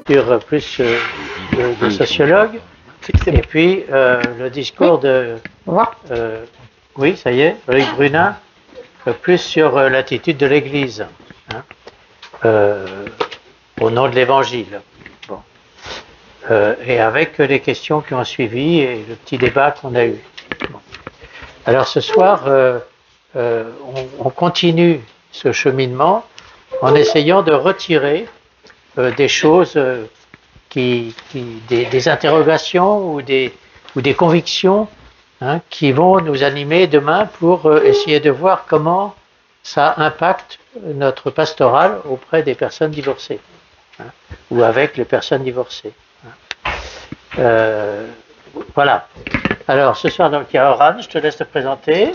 lecture plus de sociologue. Et puis le discours de... oui, ça y est, Loïc Brunin, plus sur l'attitude de l'Église, au nom de l'Évangile. Bon. Et avec les questions qui ont suivi et le petit débat qu'on a eu. Bon. Alors ce soir, on continue ce cheminement en essayant de retirer des choses, des interrogations ou des convictions qui vont nous animer demain pour essayer de voir comment ça impacte notre pastoral auprès des personnes divorcées ou avec les personnes divorcées. Voilà. Alors ce soir, donc, il y a Oran, je te laisse te présenter.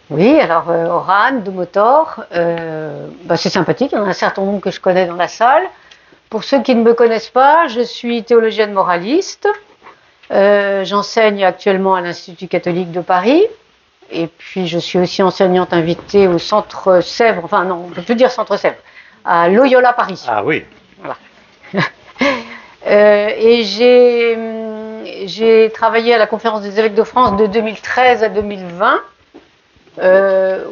Oui, alors Oran de Motor, c'est sympathique, il y en a un certain nombre que je connais dans la salle. Pour ceux qui ne me connaissent pas, je suis théologienne moraliste. J'enseigne actuellement à l'Institut catholique de Paris. Et puis je suis aussi enseignante invitée au Centre Sèvres, enfin non, on peut plus dire Centre Sèvres, à Loyola Paris. Ah oui. Voilà. Et j'ai travaillé à la Conférence des évêques de France de 2013 à 2020.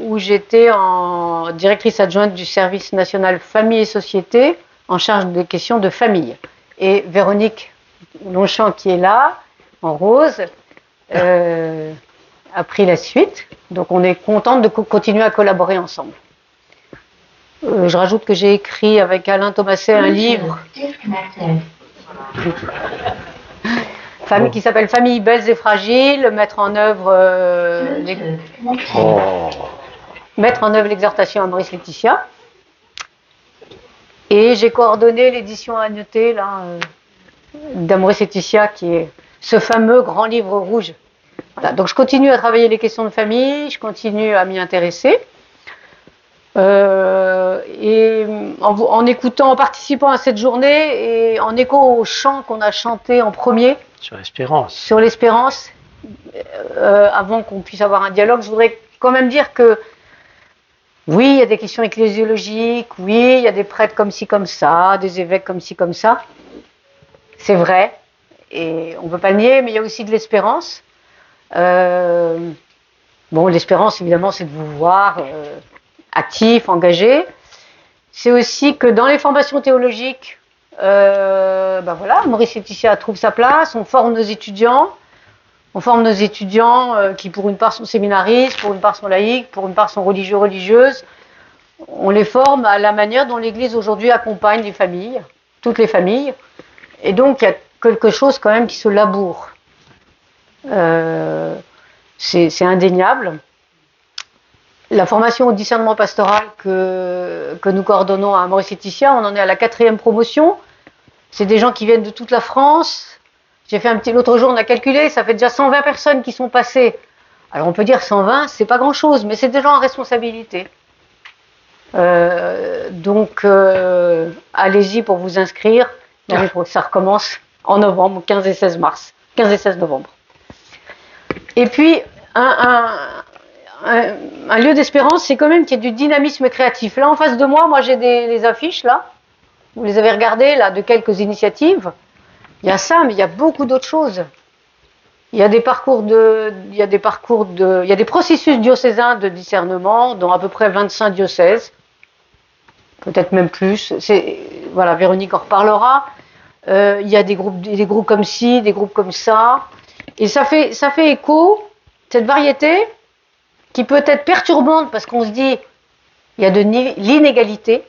Où j'étais en directrice adjointe du service national famille et société en charge des questions de famille. Et Véronique Longchamp, qui est là, en rose, a pris la suite. Donc on est contente de continuer à collaborer ensemble. Je rajoute que j'ai écrit avec Alain Thomaset un livre qui s'appelle Familles belles et fragiles, mettre en œuvre l'exhortation à Maurice Laetitia. Et j'ai coordonné l'édition Agneté d'Amoris Laetitia, qui est ce fameux grand livre rouge. Voilà, donc je continue à travailler les questions de famille, je continue à m'y intéresser. Et en écoutant, en participant à cette journée et en écho au chant qu'on a chanté en premier, sur l'espérance. Sur l'espérance, avant qu'on puisse avoir un dialogue, je voudrais quand même dire que oui, il y a des questions ecclésiologiques, oui, il y a des prêtres comme ci, comme ça, des évêques comme ci, comme ça. C'est vrai, et on ne peut pas le nier, mais il y a aussi de l'espérance. L'espérance, évidemment, c'est de vous voir actif, engagé. C'est aussi que dans les formations théologiques, Maurice Laetitia trouve sa place, on forme nos étudiants. Qui pour une part sont séminaristes, pour une part sont laïcs, pour une part sont religieux, religieuses. On les forme à la manière dont l'Église aujourd'hui accompagne les familles, toutes les familles. Et donc il y a quelque chose quand même qui se laboure. C'est indéniable. La formation au discernement pastoral que nous coordonnons à Maurice Laetitia, on en est à la 4e promotion. C'est des gens qui viennent de toute la France. J'ai fait l'autre jour, on a calculé, ça fait déjà 120 personnes qui sont passées. Alors on peut dire 120, c'est pas grand-chose, mais c'est des gens en responsabilité. Allez-y pour vous inscrire. Ça recommence en novembre, 15 et 16 mars. 15 et 16 novembre. Et puis, un lieu d'espérance, c'est quand même qu'il y ait du dynamisme créatif. Là, en face de moi, j'ai les affiches, là. Vous les avez regardées, là, de quelques initiatives. Il y a ça, mais il y a beaucoup d'autres choses. Il y a des processus diocésains de discernement dans à peu près 25 diocèses, peut-être même plus. Véronique en reparlera. Il y a des groupes comme ci, des groupes comme ça, et ça fait écho, cette variété qui peut être perturbante parce qu'on se dit il y a de l'inégalité.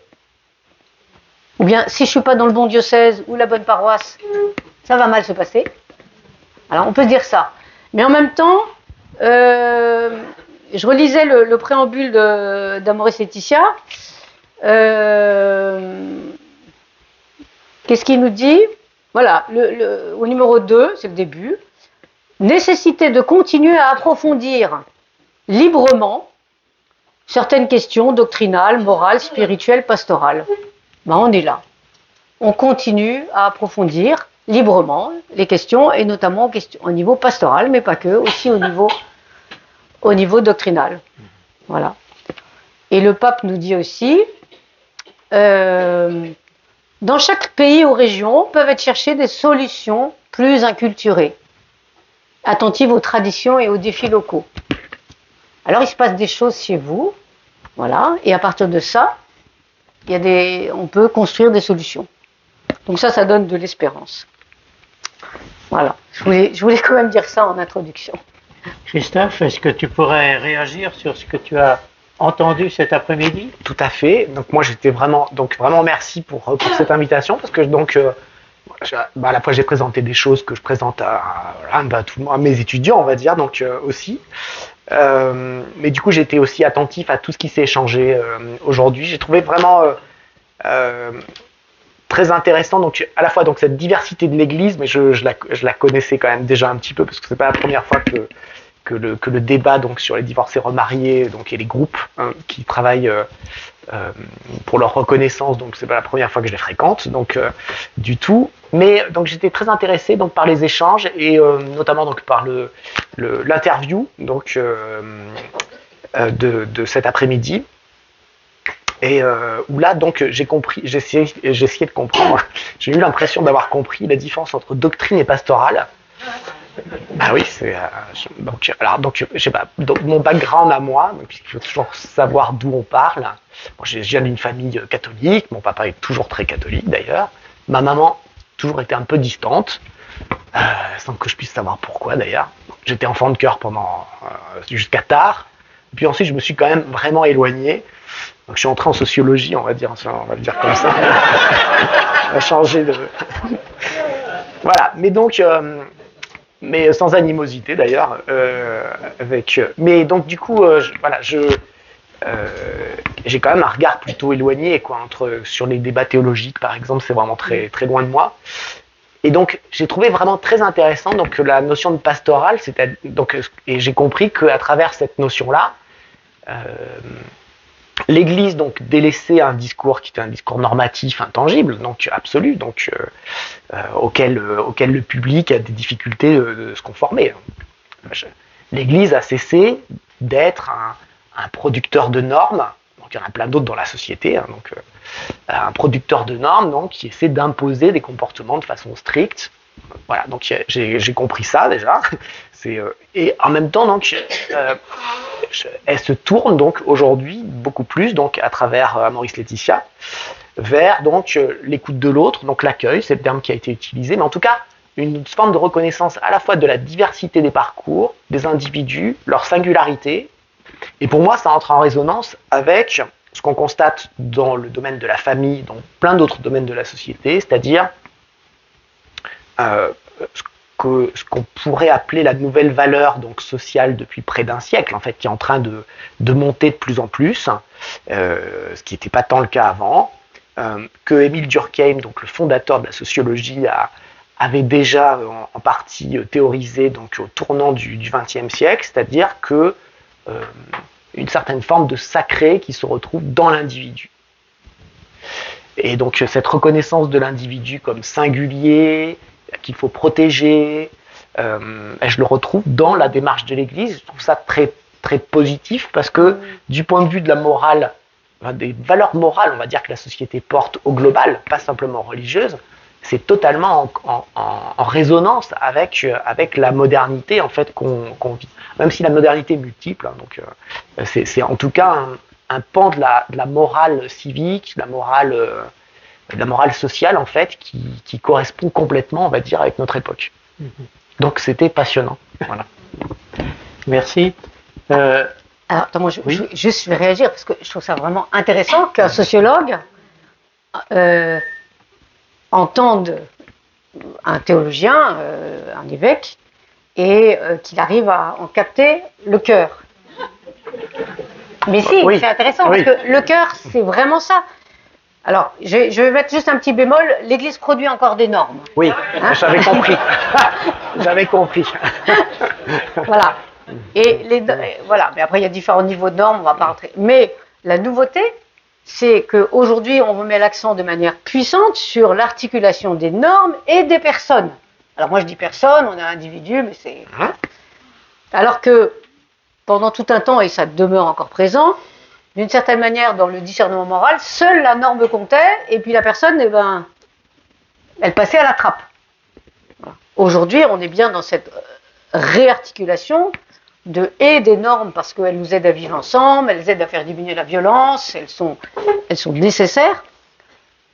Ou bien, si je ne suis pas dans le bon diocèse ou la bonne paroisse, ça va mal se passer. Alors, on peut dire ça. Mais en même temps, je relisais le préambule d'Amoris Laetitia. Qu'est-ce qu'il nous dit ? Voilà, au numéro 2, c'est le début. Nécessité de continuer à approfondir librement certaines questions doctrinales, morales, spirituelles, pastorales. On est là. On continue à approfondir librement les questions, et notamment au niveau pastoral, mais pas que, aussi au niveau doctrinal. Voilà. Et le pape nous dit aussi, dans chaque pays ou région peuvent être cherchées des solutions plus inculturées, attentives aux traditions et aux défis locaux. Alors il se passe des choses chez vous, voilà, et à partir de ça, on peut construire des solutions. Donc ça donne de l'espérance. Voilà, je voulais quand même dire ça en introduction. Christophe, est-ce que tu pourrais réagir sur ce que tu as entendu cet après-midi? Tout à fait. Donc moi j'étais vraiment merci pour cette invitation parce que à la fois j'ai présenté des choses que je présente à mes étudiants, on va dire, donc aussi. Mais du coup j'ai été aussi attentif à tout ce qui s'est échangé aujourd'hui. J'ai trouvé vraiment très intéressant, donc à la fois donc cette diversité de l'Église, mais je la connaissais quand même déjà un petit peu parce que c'est pas la première fois que le débat donc sur les divorcés remariés donc et les groupes qui travaillent pour leur reconnaissance, donc c'est pas la première fois que je les fréquente donc du tout, mais donc j'étais très intéressé donc par les échanges et notamment donc par l'interview donc de cet après-midi. Et où là, donc, j'ai essayé de comprendre, j'ai eu l'impression d'avoir compris la différence entre doctrine et pastorale. Ah oui, c'est. Donc, je sais pas, donc, mon background à moi, puisqu'il faut toujours savoir d'où on parle. Bon, je viens d'une famille catholique, mon papa est toujours très catholique d'ailleurs. Ma maman, toujours été un peu distante, sans que je puisse savoir pourquoi d'ailleurs. J'étais enfant de cœur jusqu'à tard. Puis ensuite, je me suis quand même vraiment éloigné. Donc, je suis entré en sociologie, on va le dire comme ça. On va changer de. Voilà, mais donc, mais sans animosité d'ailleurs. Mais donc, du coup, j'ai quand même un regard plutôt éloigné, quoi, sur les débats théologiques, par exemple, c'est vraiment très, très loin de moi. Et donc, j'ai trouvé vraiment très intéressant donc, la notion de pastorale, et j'ai compris qu'à travers cette notion-là, l'Église donc délaissait un discours qui était un discours normatif, intangible, donc absolu, donc auquel le public a des difficultés de se conformer. L'Église a cessé d'être un producteur de normes. Donc il y en a plein d'autres dans la société. Donc un producteur de normes donc qui essaie d'imposer des comportements de façon stricte. Voilà, donc j'ai compris ça déjà. Et en même temps donc elle se tourne donc aujourd'hui beaucoup plus donc à travers Amoris Laetitia vers donc l'écoute de l'autre, donc l'accueil, c'est le terme qui a été utilisé, mais en tout cas une forme de reconnaissance à la fois de la diversité des parcours, des individus, leur singularité. Et pour moi, ça entre en résonance avec ce qu'on constate dans le domaine de la famille, dans plein d'autres domaines de la société, c'est-à-dire ce qu'on pourrait appeler la nouvelle valeur donc sociale depuis près d'un siècle, en fait, qui est en train de monter de plus en plus, ce qui n'était pas tant le cas avant, que Émile Durkheim, donc le fondateur de la sociologie, avait déjà en partie théorisé donc, au tournant du XXe siècle, c'est-à-dire que une certaine forme de sacré qui se retrouve dans l'individu. Et donc cette reconnaissance de l'individu comme singulier, qu'il faut protéger, je le retrouve dans la démarche de l'Église. Je trouve ça très, très positif parce que du point de vue de la morale, des valeurs morales, on va dire que la société porte au global, pas simplement religieuse, c'est totalement en résonance avec la modernité en fait qu'on vit. Même si la modernité est multiple, hein, donc c'est en tout cas un pan de la morale civique, de la morale sociale en fait, qui correspond complètement, on va dire, avec notre époque. Donc c'était passionnant. Voilà. Merci. Alors, attends, moi, je vais réagir parce que je trouve ça vraiment intéressant qu'un sociologue entende un théologien, un évêque, et qu'il arrive à en capter le cœur. Mais si, oui, c'est intéressant, parce que le cœur, c'est vraiment ça. Alors, je vais mettre juste un petit bémol, l'Église produit encore des normes. Oui, hein, j'avais compris. J'avais compris. Voilà. Voilà, mais après, il y a différents niveaux de normes, on ne va pas rentrer. Mais la nouveauté, c'est qu'aujourd'hui, on remet l'accent de manière puissante sur l'articulation des normes et des personnes. Alors moi, je dis personne, on a individu, mais c'est... Hein, alors que pendant tout un temps, et ça demeure encore présent, d'une certaine manière, dans le discernement moral, seule la norme comptait, et puis la personne, Elle passait à la trappe. Voilà. Aujourd'hui, on est bien dans cette réarticulation et des normes parce qu'elles nous aident à vivre ensemble, elles aident à faire diminuer la violence, elles sont nécessaires.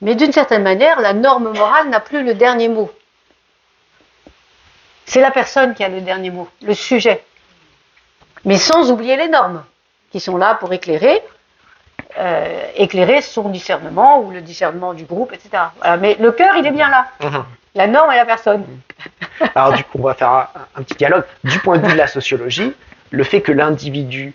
Mais d'une certaine manière, la norme morale n'a plus le dernier mot. C'est la personne qui a le dernier mot, le sujet. Mais sans oublier les normes, qui sont là pour éclairer son discernement ou le discernement du groupe, etc. Voilà. Mais le cœur, il est bien là. La norme et la personne. Alors du coup, on va faire un petit dialogue. Du point de vue de la sociologie, le fait que l'individu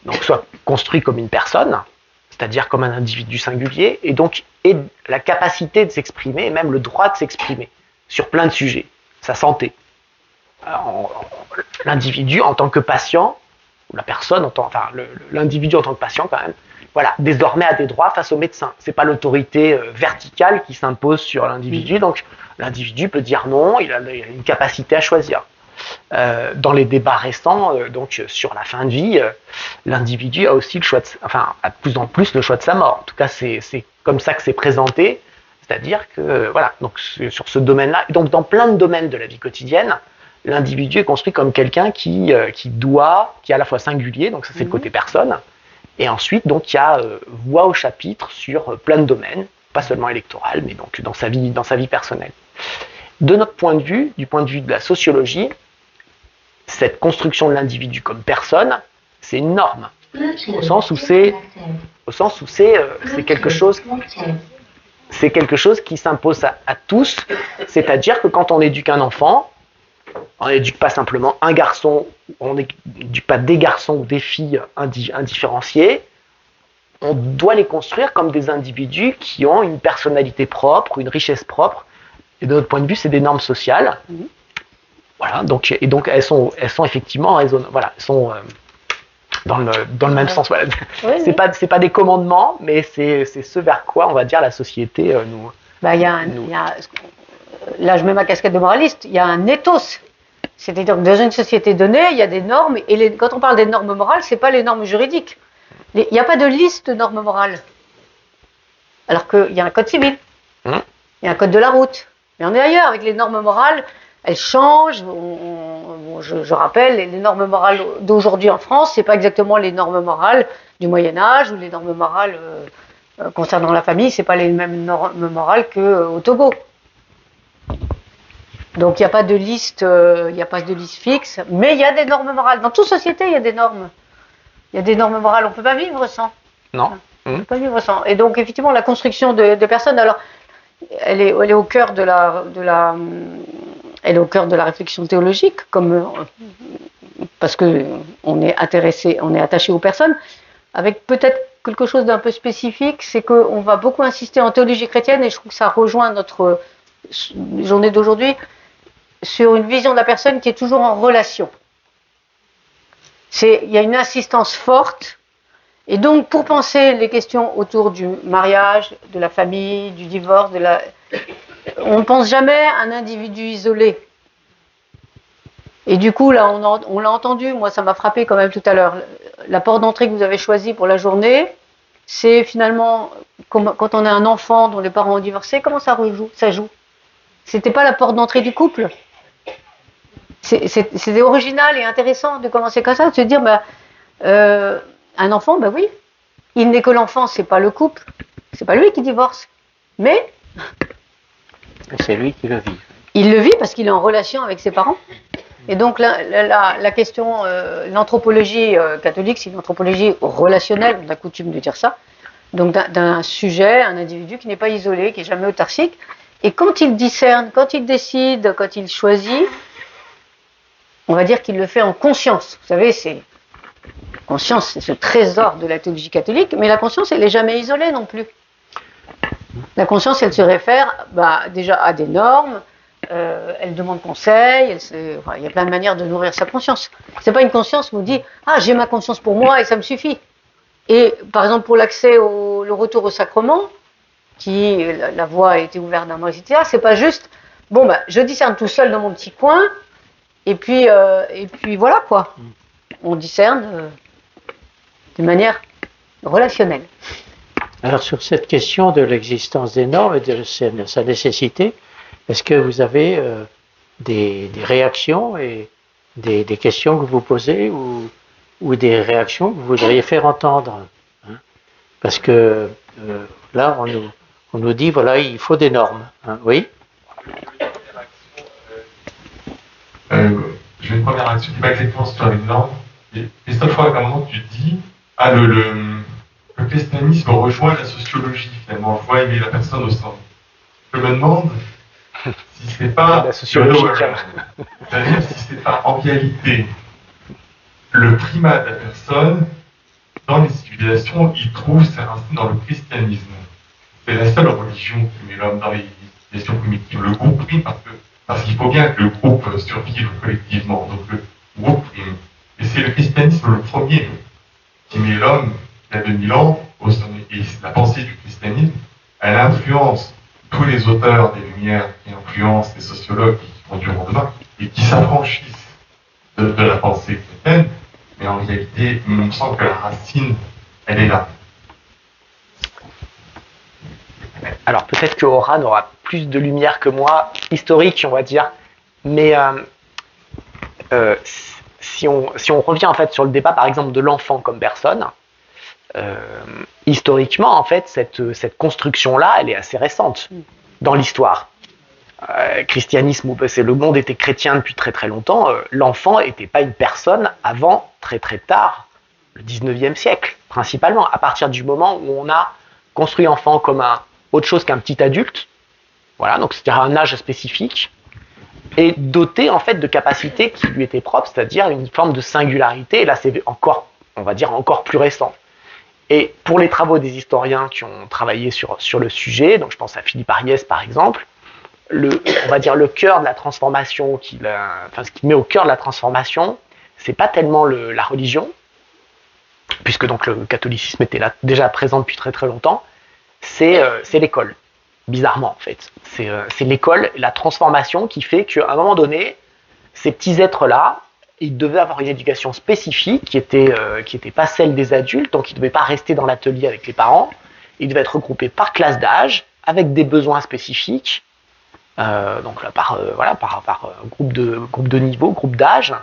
donc, soit construit comme une personne, c'est-à-dire comme un individu singulier, et donc ait la capacité de s'exprimer, et même le droit de s'exprimer, sur plein de sujets. Sa santé. L'individu en tant que patient, ou la personne, l'individu en tant que patient quand même, voilà, désormais a des droits face au médecin. C'est pas l'autorité verticale qui s'impose sur l'individu, donc l'individu peut dire non, il a une capacité à choisir. Dans les débats récents, donc sur la fin de vie, l'individu a aussi le choix, a de plus en plus le choix de sa mort. En tout cas, c'est comme ça que c'est présenté, c'est-à-dire que voilà, donc sur ce domaine-là, donc dans plein de domaines de la vie quotidienne, l'individu est construit comme quelqu'un qui est à la fois singulier, donc ça c'est le côté personne, et ensuite donc il y a voix au chapitre sur plein de domaines, pas seulement électoral, mais donc dans sa vie personnelle. De notre point de vue, du point de vue de la sociologie, cette construction de l'individu comme personne, c'est une norme, au sens où c'est quelque chose qui s'impose à tous, c'est-à-dire que quand on éduque un enfant, on n'éduque pas simplement un garçon, on n'éduque pas des garçons ou des filles indifférenciés, on doit les construire comme des individus qui ont une personnalité propre, une richesse propre, et de notre point de vue, c'est des normes sociales. Voilà, donc elles sont effectivement raisonnables, voilà, elles sont dans le même sens. Voilà. Oui, c'est pas des commandements, mais c'est ce vers quoi, on va dire, la société nous... Là, je mets ma casquette de moraliste, il y a un ethos. C'est-à-dire que dans une société donnée, il y a des normes, et quand on parle des normes morales, ce n'est pas les normes juridiques. Il n'y a pas de liste de normes morales. Alors qu'il y a un code civil, il y a un code de la route. Mais on est ailleurs avec les normes morales, elles changent. Je rappelle, les normes morales d'aujourd'hui en France, ce n'est pas exactement les normes morales du Moyen-Âge ou les normes morales concernant la famille, ce n'est pas les mêmes normes morales qu'au Togo. Donc il n'y a pas de liste, fixe, mais il y a des normes morales. Dans toute société, il y a des normes. Il y a des normes morales, on ne peut pas vivre sans. Non. On ne peut pas vivre sans. Et donc effectivement, la construction de personnes, alors, elle est au cœur de la réflexion théologique, parce que on est attaché aux personnes, avec peut-être quelque chose d'un peu spécifique, c'est qu'on va beaucoup insister en théologie chrétienne, et je trouve que ça rejoint notre journée d'aujourd'hui, sur une vision de la personne qui est toujours en relation. Il y a une insistance forte, et donc pour penser les questions autour du mariage, de la famille, du divorce, on ne pense jamais à un individu isolé. Et du coup, là, on l'a entendu, moi ça m'a frappé quand même tout à l'heure, la porte d'entrée que vous avez choisie pour la journée, c'est finalement, quand on a un enfant dont les parents ont divorcé, comment ça joue. C'était pas la porte d'entrée du couple. C'était original et intéressant de commencer comme ça, de se dire, un enfant, oui, il n'est que l'enfant, c'est pas le couple, c'est pas lui qui divorce, mais c'est lui qui le vit. Il le vit parce qu'il est en relation avec ses parents. Et donc la question, l'anthropologie catholique, c'est une anthropologie relationnelle, on a coutume de dire ça, donc d'un sujet, un individu qui n'est pas isolé, qui n'est jamais autarcique, et quand il discerne, quand il décide, quand il choisit, on va dire qu'il le fait en conscience. Vous savez, conscience, c'est ce trésor de la théologie catholique, mais la conscience, elle n'est jamais isolée non plus. La conscience, elle se réfère déjà à des normes, elle demande conseil, il y a plein de manières de nourrir sa conscience. C'est pas une conscience qui nous dit « Ah, j'ai ma conscience pour moi et ça me suffit ». Et par exemple, pour l'accès le retour au sacrement, la voie a été ouverte d'un mois, etc., c'est pas juste « Bon, je discerne tout seul dans mon petit coin », et puis voilà quoi. On discerne de manière relationnelle. Alors sur cette question de l'existence des normes et de sa nécessité, est-ce que vous avez des réactions et des questions que vous posez ou des réactions que vous voudriez faire entendre, hein? Parce que là, on nous dit, voilà, il faut des normes. Hein? Oui. J'ai une première réaction qui n'est pas exactement sur les normes. Et Christophe, à un moment, tu dis, le christianisme rejoint la sociologie, finalement, voit aimer la personne au centre. Je me demande si c'est pas la sociologie, c'est-à-dire si c'est pas en réalité le primat de la personne dans les civilisations, il trouve ses racines dans le christianisme. C'est la seule religion qui met l'homme dans les civilisations primitives. Le groupe prime parce qu'il faut bien que le groupe survive collectivement. Donc le groupe prime. Et c'est le christianisme le premier qui met l'homme, il y a 2000 ans, au sommet. Et la pensée du christianisme, elle influence tous les auteurs des Lumières, qui influencent les sociologues qui font du lendemain, et qui s'affranchissent de la pensée chrétienne. Mais en réalité, il me semble que la racine, elle est là. Alors peut-être que Oran aura plus de lumière que moi, historique on va dire, mais si on revient en fait sur le débat par exemple de l'enfant comme personne, historiquement en fait cette construction-là elle est assez récente dans l'histoire. Christianisme, le monde était chrétien depuis très très longtemps, l'enfant n'était pas une personne avant très très tard, le 19e siècle principalement, à partir du moment où on a construit l'enfant comme autre chose qu'un petit adulte, voilà, donc c'est-à-dire un âge spécifique, et doté en fait de capacités qui lui étaient propres, c'est-à-dire une forme de singularité, et là c'est encore, on va dire, encore plus récent. Et pour les travaux des historiens qui ont travaillé sur le sujet, donc je pense à Philippe Ariès par exemple, on va dire le cœur de la transformation, ce qui met au cœur de la transformation, c'est pas tellement la religion, puisque donc le catholicisme était là, déjà présent depuis très très longtemps, c'est l'école, bizarrement en fait. C'est l'école, la transformation qui fait qu'à un moment donné, ces petits êtres-là, ils devaient avoir une éducation spécifique qui était pas celle des adultes, donc ils ne devaient pas rester dans l'atelier avec les parents, ils devaient être regroupés par classe d'âge, avec des besoins spécifiques, donc là, par groupe de niveau, groupe d'âge.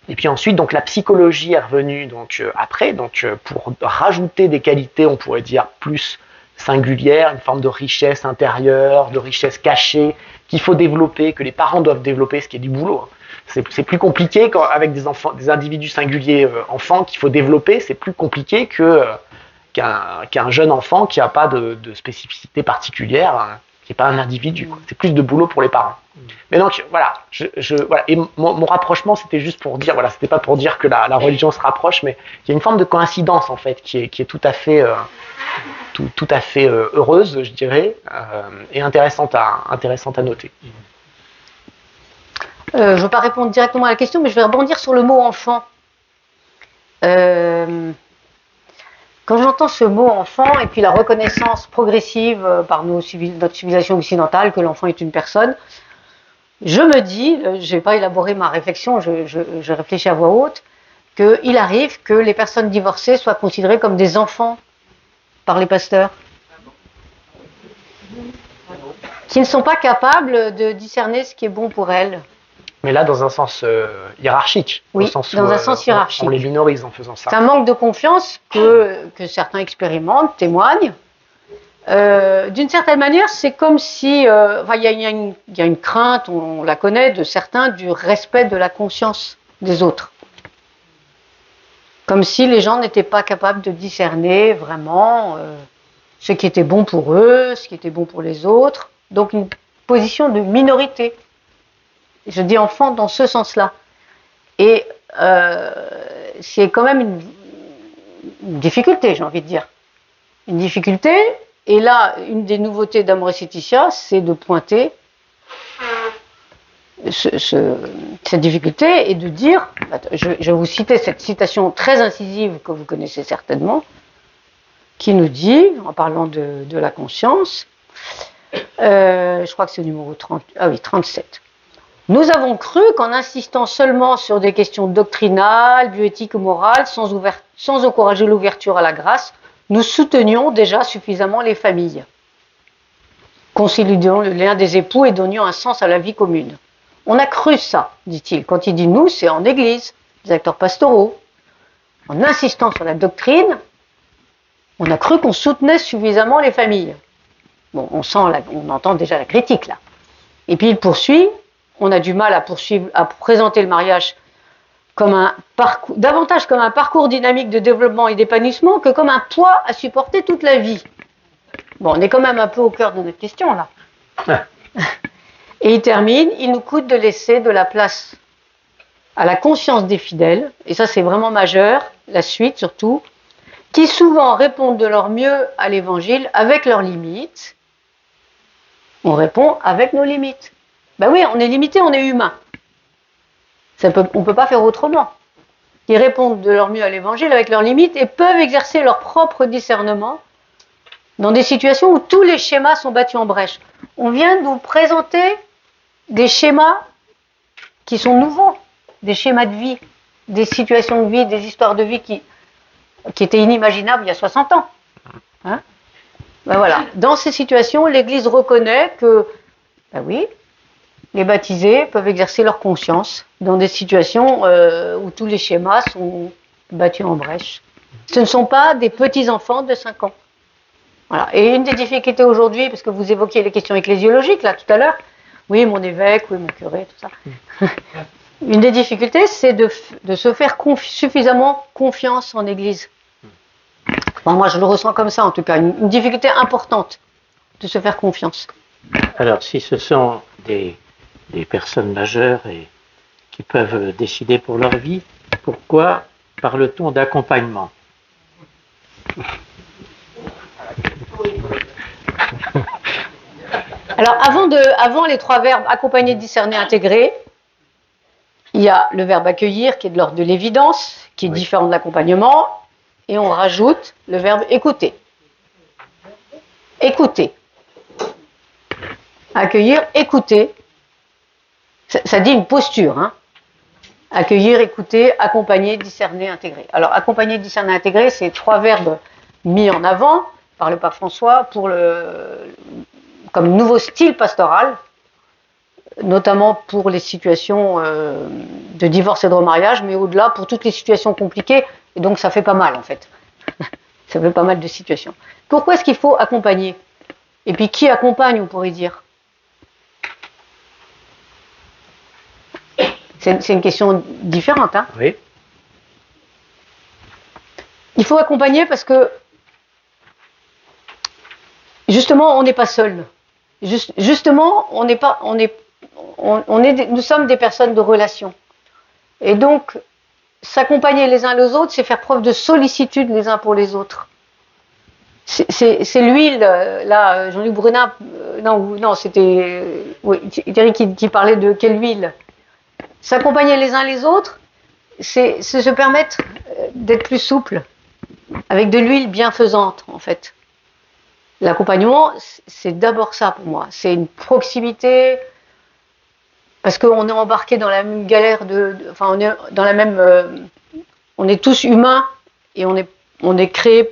Et puis ensuite, donc la psychologie est revenue après, pour rajouter des qualités, on pourrait dire plus singulières, une forme de richesse intérieure, de richesse cachée qu'il faut développer, que les parents doivent développer, ce qui est du boulot. C'est plus compliqué avec des individus singuliers enfants qu'il faut développer, c'est plus compliqué qu'un jeune enfant qui n'a pas de spécificité particulière, qui n'est pas un individu. C'est plus de boulot pour les parents. Mais donc voilà, voilà. Et mon rapprochement, c'était juste pour dire, voilà, c'était pas pour dire que la religion se rapproche, mais il y a une forme de coïncidence en fait qui est tout à fait heureuse, je dirais, et intéressante à noter. Je ne veux pas répondre directement à la question, mais je vais rebondir sur le mot enfant. Quand j'entends ce mot enfant et puis la reconnaissance progressive par notre civilisation occidentale que l'enfant est une personne, je me dis, je n'ai pas élaboré ma réflexion, je réfléchis à voix haute, qu'il arrive que les personnes divorcées soient considérées comme des enfants par les pasteurs, qui ne sont pas capables de discerner ce qui est bon pour elles. Mais là, dans un sens hiérarchique. Oui, dans un sens hiérarchique. On les minorise en faisant ça. C'est un manque de confiance que certains expérimentent, témoignent. D'une certaine manière, c'est comme si... il y a une crainte, on la connaît, de certains, du respect de la conscience des autres. Comme si les gens n'étaient pas capables de discerner vraiment ce qui était bon pour eux, ce qui était bon pour les autres. Donc une position de minorité. Je dis enfant dans ce sens-là. Et c'est quand même une difficulté, j'ai envie de dire. Une difficulté, et là, une des nouveautés d'Amoris Laetitia, c'est de pointer cette difficulté et de dire, je vais vous citer cette citation très incisive que vous connaissez certainement, qui nous dit, en parlant de la conscience, je crois que c'est au numéro 37. Nous avons cru qu'en insistant seulement sur des questions doctrinales, bioéthiques ou morales, sans encourager l'ouverture à la grâce, nous soutenions déjà suffisamment les familles, consolidions le lien des époux et donnions un sens à la vie commune. On a cru ça, dit-il. Quand il dit nous, c'est en Église, les acteurs pastoraux. En insistant sur la doctrine, on a cru qu'on soutenait suffisamment les familles. Bon, on entend déjà la critique là. Et puis il poursuit, on a du mal à présenter le mariage comme davantage comme un parcours dynamique de développement et d'épanouissement que comme un poids à supporter toute la vie. Bon, on est quand même un peu au cœur de notre question là. Et il termine, il nous coûte de laisser de la place à la conscience des fidèles, et ça c'est vraiment majeur, la suite surtout, qui souvent répondent de leur mieux à l'évangile avec leurs limites. On répond avec nos limites. Ben oui, on est limité, on est humain. On ne peut pas faire autrement. Ils répondent de leur mieux à l'évangile avec leurs limites et peuvent exercer leur propre discernement dans des situations où tous les schémas sont battus en brèche. On vient de nous présenter des schémas qui sont nouveaux, des schémas de vie, des situations de vie, des histoires de vie qui étaient inimaginables il y a 60 ans. Hein? Ben voilà. Dans ces situations, l'Église reconnaît que, ben oui, les baptisés peuvent exercer leur conscience dans des situations où tous les schémas sont battus en brèche. Ce ne sont pas des petits-enfants de 5 ans. Voilà. Et une des difficultés aujourd'hui, parce que vous évoquiez les questions ecclésiologiques là tout à l'heure, oui, mon évêque, oui, mon curé, tout ça. Une des difficultés, c'est de se faire suffisamment confiance en Église. Enfin, moi, je le ressens comme ça, en tout cas, une difficulté importante de se faire confiance. Alors, si ce sont des personnes majeures et qui peuvent décider pour leur vie, pourquoi parle-t-on d'accompagnement ? Alors, avant les 3 verbes accompagner, discerner, intégrer, il y a le verbe accueillir qui est de l'ordre de l'évidence, qui est différent de l'accompagnement, et on rajoute le verbe écouter. Écouter. Accueillir, écouter. Ça dit une posture. Hein. Accueillir, écouter, accompagner, discerner, intégrer. Alors, accompagner, discerner, intégrer, c'est 3 verbes mis en avant par le pape François comme nouveau style pastoral, notamment pour les situations de divorce et de remariage, mais au-delà, pour toutes les situations compliquées, et donc ça fait pas mal en fait. Ça fait pas mal de situations. Pourquoi est-ce qu'il faut accompagner ? Et puis qui accompagne, on pourrait dire ? C'est une question différente. Hein ? Oui. Il faut accompagner parce que, justement, on n'est pas seul. Justement, nous sommes des personnes de relation. Et donc, s'accompagner les uns les autres, c'est faire preuve de sollicitude les uns pour les autres. C'est l'huile, là, Jean-Luc Brunin, non, c'était Thierry qui parlait de quelle huile. S'accompagner les uns les autres, c'est se permettre d'être plus souple, avec de l'huile bienfaisante, en fait. L'accompagnement, c'est d'abord ça pour moi. C'est une proximité, parce qu'on est embarqué dans la même galère on est dans la même. On est tous humains et on est créé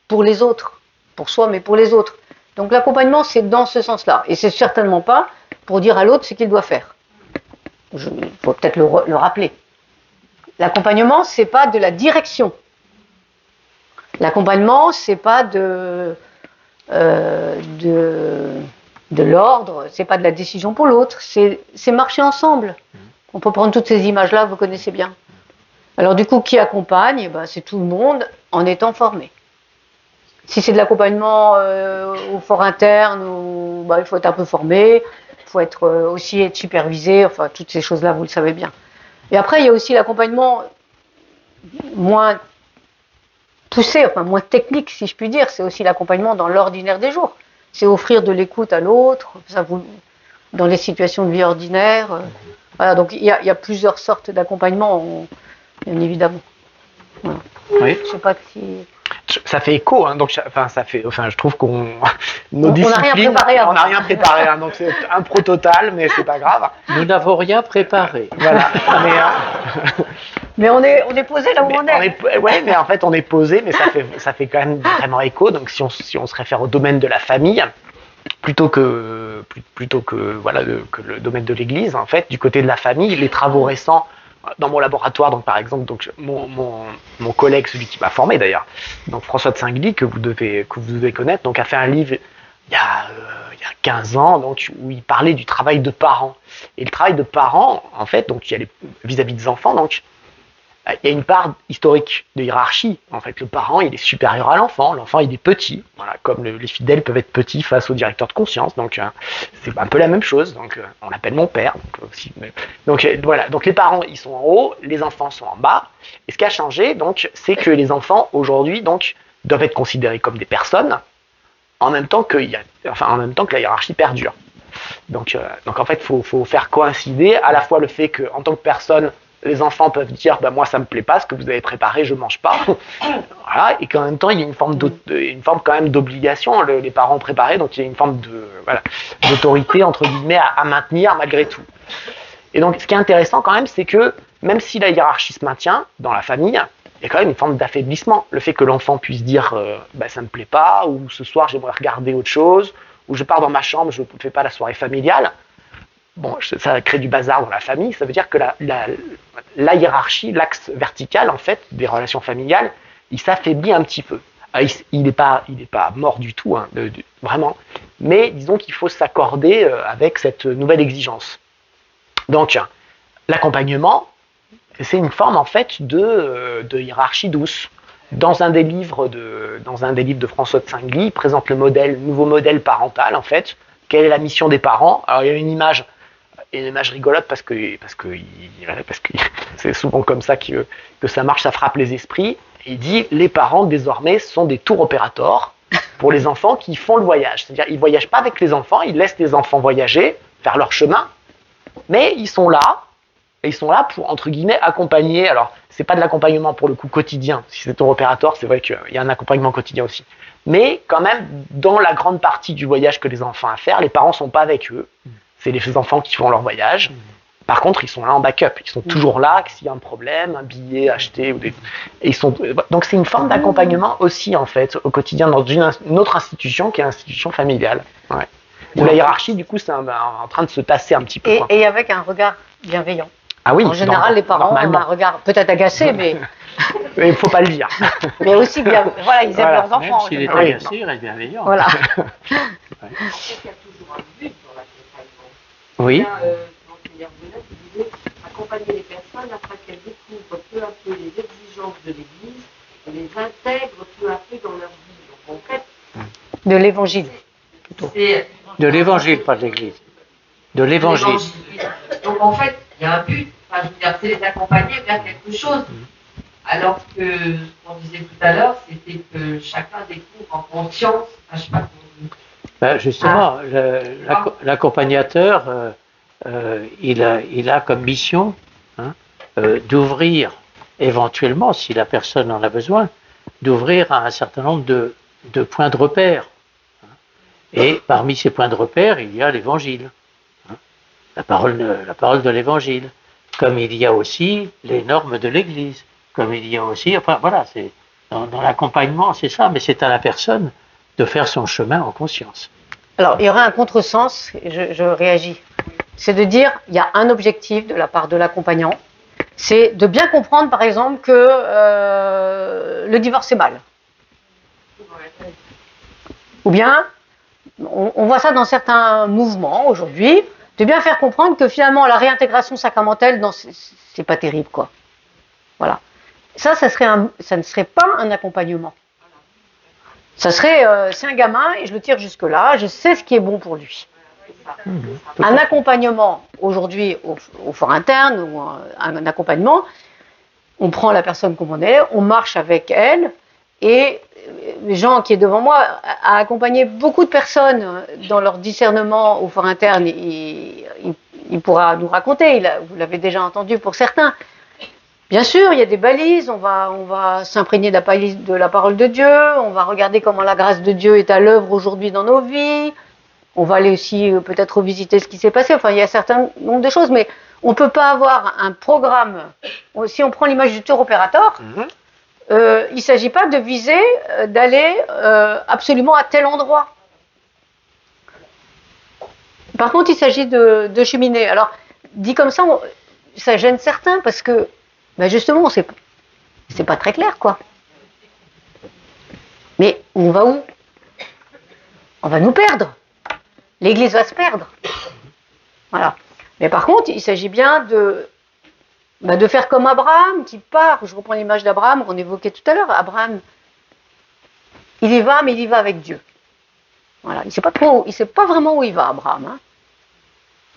pour les autres, pour soi, mais pour les autres. Donc l'accompagnement, c'est dans ce sens-là, et c'est certainement pas pour dire à l'autre ce qu'il doit faire. Il faut peut-être le rappeler. L'accompagnement, c'est pas de la direction. L'accompagnement, c'est pas de l'ordre, c'est pas de la décision pour l'autre, c'est marcher ensemble. On peut prendre toutes ces images-là, vous connaissez bien. Alors du coup, qui accompagne ? C'est tout le monde en étant formé. Si c'est de l'accompagnement au fort interne, il faut être un peu formé, il faut aussi être supervisé, enfin toutes ces choses-là, vous le savez bien. Et après, il y a aussi l'accompagnement moins poussé, enfin moins technique si je puis dire, c'est aussi l'accompagnement dans l'ordinaire des jours. C'est offrir de l'écoute à l'autre, dans les situations de vie ordinaire. Voilà, donc il y a plusieurs sortes d'accompagnement, bien évidemment. Voilà. Oui. Je sais pas si... Ça fait écho, hein, donc je trouve qu'on on n'a rien préparé. On n'a rien préparé, hein, donc c'est un pro total, mais c'est pas grave. Nous n'avons rien préparé. Voilà. Mais on est posé là où on est. Ouais, mais en fait, on est posé, mais ça fait quand même vraiment écho. Donc, si on se réfère au domaine de la famille, plutôt que que le domaine de l'Église, en fait, du côté de la famille, les travaux récents dans mon laboratoire, donc par exemple, mon collègue, celui qui m'a formé d'ailleurs, donc François de Saint-Gly, que vous devez connaître, donc a fait un livre il y a 15 ans, donc, où il parlait du travail de parents. Et le travail de parents, en fait, donc vis-à-vis des enfants, donc il y a une part historique de hiérarchie. En fait, le parent, il est supérieur à l'enfant. L'enfant, il est petit. Voilà, comme les fidèles peuvent être petits face au directeur de conscience. Donc, c'est un peu la même chose. Donc, on l'appelle mon père. Donc, voilà. Donc, les parents, ils sont en haut, les enfants sont en bas. Et ce qui a changé, donc, c'est que les enfants aujourd'hui, donc, doivent être considérés comme des personnes, en même temps que la hiérarchie perdure. Donc en fait, faut faire coïncider à la fois le fait que, en tant que personne, les enfants peuvent dire moi ça me plaît pas, ce que vous avez préparé, je mange pas. Voilà, et qu'en même temps il y a une forme quand même d'obligation, les parents préparés, donc il y a une forme d'autorité entre guillemets à maintenir malgré tout. Et donc ce qui est intéressant quand même, c'est que même si la hiérarchie se maintient dans la famille, il y a quand même une forme d'affaiblissement. Le fait que l'enfant puisse dire ça me plaît pas, ou ce soir j'aimerais regarder autre chose, ou je pars dans ma chambre, je ne fais pas la soirée familiale. Bon, ça crée du bazar dans la famille. Ça veut dire que la hiérarchie, l'axe vertical en fait des relations familiales, il s'affaiblit un petit peu. Il n'est pas mort du tout, hein, vraiment. Mais disons qu'il faut s'accorder avec cette nouvelle exigence. Donc, l'accompagnement, c'est une forme en fait de hiérarchie douce. Dans un des livres de François de Saint-Gly, il présente le nouveau modèle parental en fait. Quelle est la mission des parents? Alors il y a une image rigolote parce que c'est souvent comme ça que ça marche, ça frappe les esprits. Il dit les parents désormais sont des tour opérateurs pour les enfants qui font le voyage. C'est-à-dire ils voyagent pas avec les enfants, ils laissent les enfants voyager, faire leur chemin, mais ils sont là. Et ils sont là pour, entre guillemets, accompagner. Alors, c'est pas de l'accompagnement pour le coup quotidien. Si c'est tour opérateur, c'est vrai qu'il y a un accompagnement quotidien aussi. Mais quand même, dans la grande partie du voyage que les enfants ont à faire, les parents sont pas avec eux. C'est les enfants qui font leur voyage. Par contre, ils sont là en backup. Ils sont toujours là, que s'il y a un problème, un billet acheté. Donc, c'est une forme d'accompagnement aussi, en fait, au quotidien, dans une autre institution qui est l'institution familiale. Ouais. Où la hiérarchie, du coup, c'est en train de se tasser un petit peu. Et avec un regard bienveillant. Ah oui, en général, les parents ont un regard peut-être agacé, mais. Mais il ne faut pas le dire. Mais aussi bien. Voilà, ils aiment leurs enfants. Même s'il est agacé, il reste bienveillant. Voilà. Il y a toujours un but dans l'accompagnement. Oui. Monseigneur Bonnet disait accompagner les personnes afin qu'elles découvrent peu à peu les exigences de l'Église et les intègrent peu à peu dans leur vie. Donc en fait. De l'Évangile. De l'Évangile, pas de l'Église. De l'Évangile. Donc en fait, il y a un but. Enfin, je veux dire, c'est les accompagner vers quelque chose. Alors que ce qu'on disait tout à l'heure, c'était que chacun découvre en conscience, je sais pas comment Ben justement, l'accompagnateur, il a comme mission d'ouvrir éventuellement, si la personne en a besoin, d'ouvrir à un certain nombre de points de repère. Et parmi ces points de repère, il y a l'Évangile, la parole de l'Évangile, comme il y a aussi les normes de l'Église, comme il y a aussi, enfin voilà, c'est dans l'accompagnement, c'est ça, mais c'est à la personne de faire son chemin en conscience. Alors, il y aura un contresens, je réagis. C'est de dire, il y a un objectif de la part de l'accompagnant, c'est de bien comprendre, par exemple, que le divorce est mal. Ou bien, on voit ça dans certains mouvements aujourd'hui, de bien faire comprendre que finalement, la réintégration sacramentelle, c'est pas terrible, quoi. Voilà. Ça ne serait pas un accompagnement. Ça serait, c'est un gamin et je le tire jusque-là, je sais ce qui est bon pour lui. Un accompagnement, aujourd'hui, au fort interne, ou un accompagnement, on prend la personne comme on est, on marche avec elle, et Jean, qui est devant moi, a accompagné beaucoup de personnes dans leur discernement au fort interne, il pourra nous raconter, vous l'avez déjà entendu pour certains. Bien sûr, il y a des balises, on va s'imprégner de la parole de Dieu, on va regarder comment la grâce de Dieu est à l'œuvre aujourd'hui dans nos vies, on va aller aussi peut-être revisiter ce qui s'est passé, enfin il y a un certain nombre de choses, mais On ne peut pas avoir un programme, si on prend l'image du tour opérateur, il ne s'agit pas de viser d'aller absolument à tel endroit. Par contre, il s'agit de cheminer. Alors, dit comme ça, ça gêne certains parce que, ben justement, c'est pas très clair, quoi. Mais on va où? On va nous perdre. L'Église va se perdre. Voilà. Mais par contre, il s'agit bien de faire comme Abraham qui part. Je reprends l'image d'Abraham qu'on évoquait tout à l'heure. Abraham, il y va, mais il y va avec Dieu. Voilà. Il ne sait pas vraiment où il va, Abraham. Hein.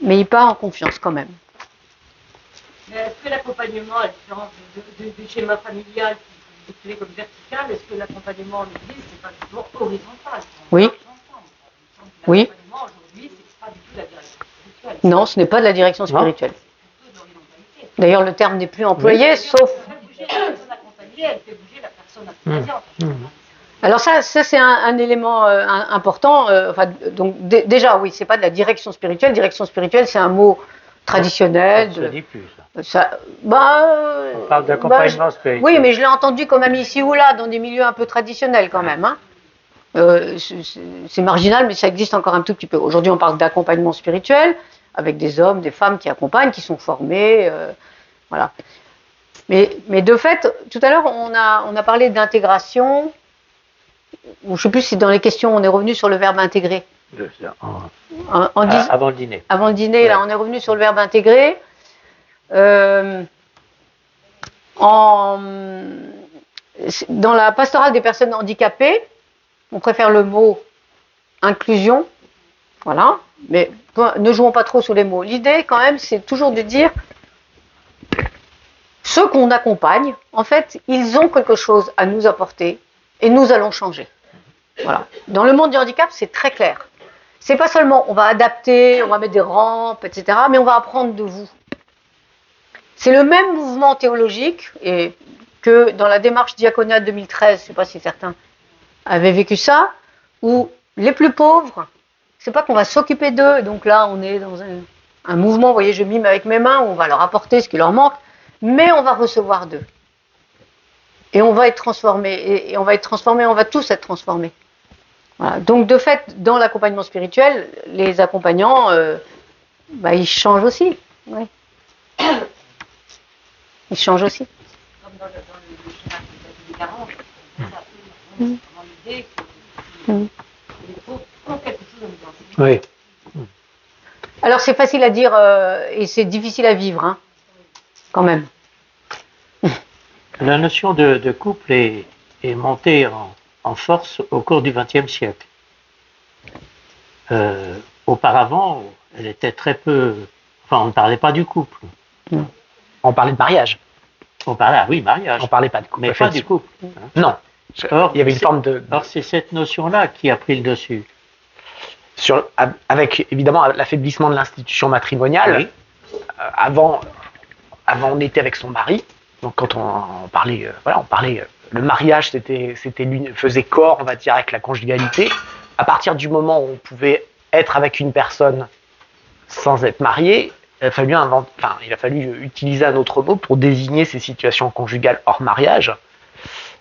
Mais il part en confiance quand même. Mais est-ce que l'accompagnement, à la différence du schéma familial qui est décrit comme vertical, est-ce que l'accompagnement en Église, c'est pas toujours horizontal? Oui. Oui. L'accompagnement aujourd'hui, c'est pas du tout la direction spirituelle. Non, ce n'est pas de la direction spirituelle. D'ailleurs, le terme n'est plus employé, sauf... Elle fait bouger la personne accompagnée, elle fait bouger la personne accompagnante. Alors ça c'est un élément important. Donc déjà, oui, c'est pas de la direction spirituelle. Direction spirituelle, c'est un mot traditionnel. Ça ne se dit plus, ça. Ça, On parle d'accompagnement spirituel. Oui, mais je l'ai entendu quand même ici ou là, dans des milieux un peu traditionnels quand même. Hein. C'est marginal, mais ça existe encore un tout petit peu. Aujourd'hui, on parle d'accompagnement spirituel, avec des hommes, des femmes qui accompagnent, qui sont formés. Voilà. Mais de fait, tout à l'heure, on a parlé d'intégration. Je ne sais plus si dans les questions, on est revenu sur le verbe intégrer. Avant le dîner. Avant le dîner, là, on est revenu sur le verbe intégrer. Dans la pastorale des personnes handicapées, on préfère le mot inclusion. Voilà. Mais ne jouons pas trop sur les mots. L'idée, quand même, c'est toujours de dire ceux qu'on accompagne, en fait, ils ont quelque chose à nous apporter et nous allons changer. Voilà. Dans le monde du handicap, c'est très clair. C'est pas seulement on va adapter, on va mettre des rampes, etc., mais on va apprendre de vous. C'est le même mouvement théologique et que dans la démarche Diaconia 2013, je ne sais pas si certains avaient vécu ça, où les plus pauvres, c'est pas qu'on va s'occuper d'eux, donc là on est dans un mouvement, vous voyez, je mime avec mes mains, où on va leur apporter ce qui leur manque, mais on va recevoir d'eux. Et on va être transformés, et on va être transformés, on va tous être transformés. Voilà. Donc de fait, dans l'accompagnement spirituel, les accompagnants, ils changent aussi. Oui. Ils changent aussi. Comme dans le schéma des 40, c'est un peu vraiment l'idée qu'il faut quelque chose à nous enseigner. Oui. Alors c'est facile à dire et c'est difficile à vivre, hein, quand même. La notion de couple est montée en force au cours du XXe siècle. Auparavant, elle était très peu... Enfin, on ne parlait pas du couple. On parlait de mariage. On parlait, oui, mariage. On parlait pas de couple. Mais pas du couple. Hein. Non. Or, il y avait une forme de... Or, c'est cette notion-là qui a pris le dessus. Avec évidemment l'affaiblissement de l'institution matrimoniale, Oui. avant on était avec son mari, donc quand on parlait, le mariage faisait corps, on va dire, avec la conjugalité. À partir du moment où on pouvait être avec une personne sans être marié, il a fallu utiliser un autre mot pour désigner ces situations conjugales hors mariage.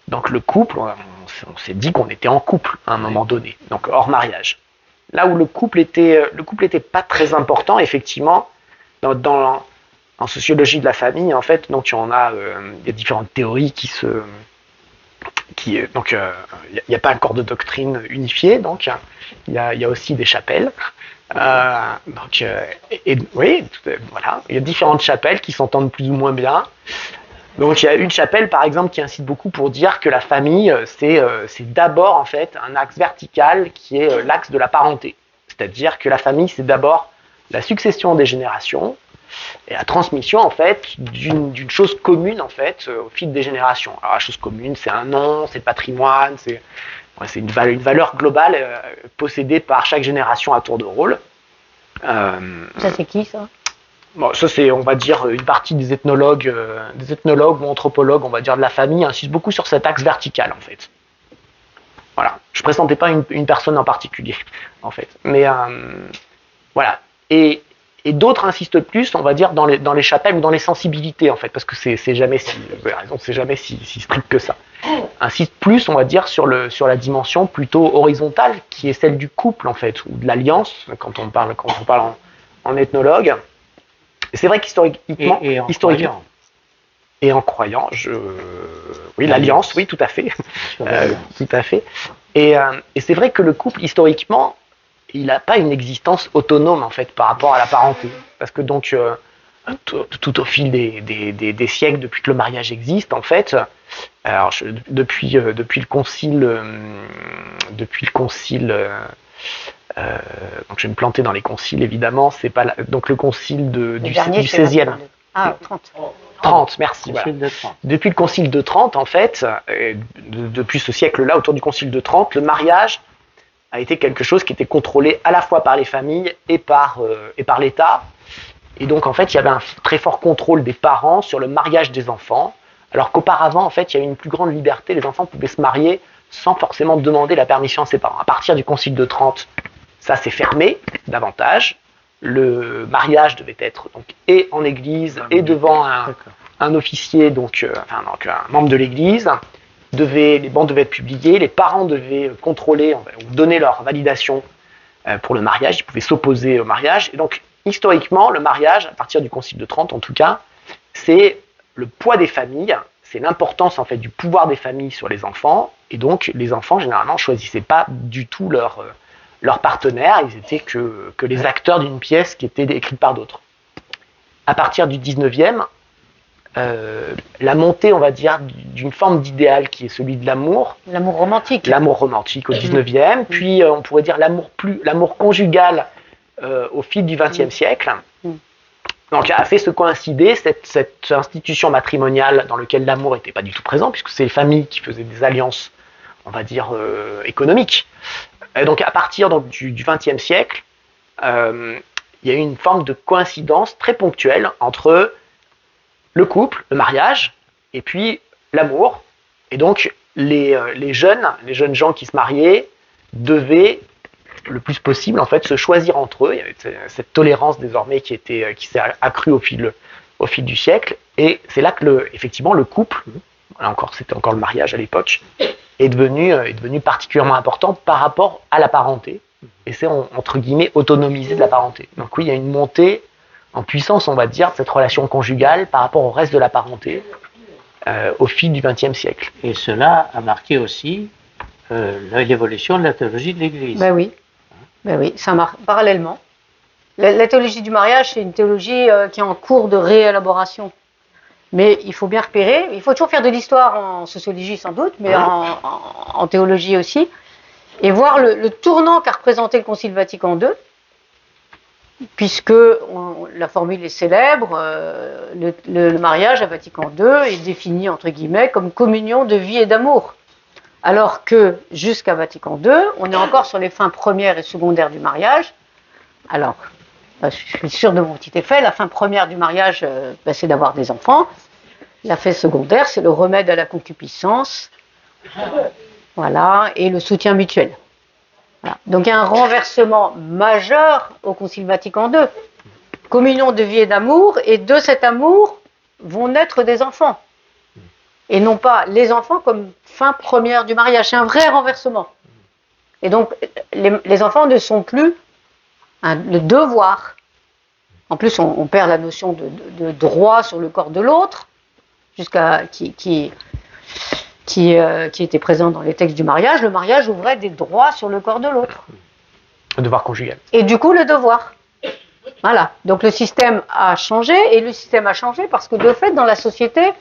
Donc le couple, on s'est dit qu'on était en couple à un moment donné, donc hors mariage. Là où le couple était pas très important, effectivement, en sociologie de la famille, en fait, donc il y a différentes théories il n'y a pas un corps de doctrine unifié, donc il y a aussi des chapelles. Oui, voilà, il y a différentes chapelles qui s'entendent plus ou moins bien. Donc il y a une chapelle par exemple qui incite beaucoup pour dire que la famille c'est d'abord en fait un axe vertical qui est l'axe de la parenté. C'est-à-dire que la famille c'est d'abord la succession des générations et la transmission en fait d'une chose commune en fait au fil des générations. Alors la chose commune c'est un nom, c'est le patrimoine, c'est une valeur globale possédée par chaque génération à tour de rôle. Ça c'est qui ça? Bon, ça c'est, on va dire, une partie des ethnologues ou anthropologues, on va dire, de la famille, insistent beaucoup sur cet axe vertical, en fait. Voilà. Je présentais pas une personne en particulier, en fait. Mais voilà. Et et d'autres insistent plus, on va dire, dans les chapelles ou dans les sensibilités, en fait, parce que c'est jamais si, vous avez raison, c'est jamais si strict que ça. Insiste plus, on va dire, sur la dimension plutôt horizontale, qui est celle du couple, en fait, ou de l'alliance, quand on parle en ethnologue. Et c'est vrai qu'historiquement, et en croyant, oui, l'alliance, oui, tout à fait, tout à fait. Et c'est vrai que le couple, historiquement, il n'a pas une existence autonome, en fait, par rapport à la parenté. Parce que donc, tout au fil des siècles, depuis que le mariage existe, en fait, alors depuis le concile, donc je vais me planter dans les conciles, évidemment, c'est pas donc le concile du 16e. Ah, 30. 30, merci. Voilà. Depuis le concile de Trente, en fait, depuis ce siècle-là, autour du concile de Trente, le mariage a été quelque chose qui était contrôlé à la fois par les familles et par l'État. Et donc, en fait, il y avait un très fort contrôle des parents sur le mariage des enfants, alors qu'auparavant, en fait, il y avait une plus grande liberté. Les enfants pouvaient se marier sans forcément demander la permission à ses parents. À partir du concile de Trente, ça s'est fermé davantage. Le mariage devait être donc et en église et devant un officier, donc un membre de l'église. Les bancs devaient être publiés, les parents devaient contrôler ou donner leur validation pour le mariage, ils pouvaient s'opposer au mariage. Et donc, historiquement, le mariage, à partir du concile de Trente en tout cas, c'est le poids des familles, c'est l'importance en fait du pouvoir des familles sur les enfants. Et donc, les enfants, généralement, ne choisissaient pas du tout leur partenaire, ils étaient que les acteurs d'une pièce qui était écrite par d'autres. À partir du 19e, la montée, on va dire, d'une forme d'idéal qui est celui de l'amour. L'amour romantique. L'amour romantique au 19e, puis on pourrait dire l'amour conjugal au fil du 20e siècle. Donc a fait se coïncider cette institution matrimoniale dans laquelle l'amour n'était pas du tout présent, puisque c'est les familles qui faisaient des alliances, on va dire, économiques. Et donc à partir du 20e siècle, il y a eu une forme de coïncidence très ponctuelle entre le couple, le mariage, et puis l'amour. Et donc, les jeunes gens qui se mariaient devaient, le plus possible, en fait, se choisir entre eux. Il y avait cette tolérance désormais qui s'est accrue au fil du siècle. Et c'est là que, effectivement, le couple, c'était encore le mariage à l'époque, est devenu particulièrement important par rapport à la parenté. Et c'est, entre guillemets, autonomisé de la parenté. Donc oui, il y a une montée en puissance, on va dire, de cette relation conjugale par rapport au reste de la parenté au fil du XXe siècle. Et cela a marqué aussi l'évolution de la théologie de l'Église. Ben oui, ça marque parallèlement. La théologie du mariage, c'est une théologie qui est en cours de réélaboration. Mais il faut bien repérer, il faut toujours faire de l'histoire en sociologie sans doute, mais en théologie aussi, et voir le tournant qu'a représenté le Concile Vatican II, puisque la formule est célèbre, le mariage à Vatican II est défini entre guillemets comme communion de vie et d'amour, alors que jusqu'à Vatican II, on est encore sur les fins premières et secondaires du mariage. Alors, je suis sûre de mon petit effet, la fin première du mariage, c'est d'avoir des enfants. La fin secondaire, c'est le remède à la concupiscence, voilà, et le soutien mutuel. Voilà. Donc il y a un renversement majeur au Concile Vatican II. Communion de vie et d'amour, et de cet amour vont naître des enfants. Et non pas les enfants comme fin première du mariage. C'est un vrai renversement. Et donc les enfants ne sont plus le devoir. En plus, on perd la notion de droit sur le corps de l'autre, qui était présent dans les textes du mariage. Le mariage ouvrait des droits sur le corps de l'autre. Le devoir conjugal. Et du coup, le devoir. Voilà. Donc le système a changé, et le système a changé parce que de fait, dans la société,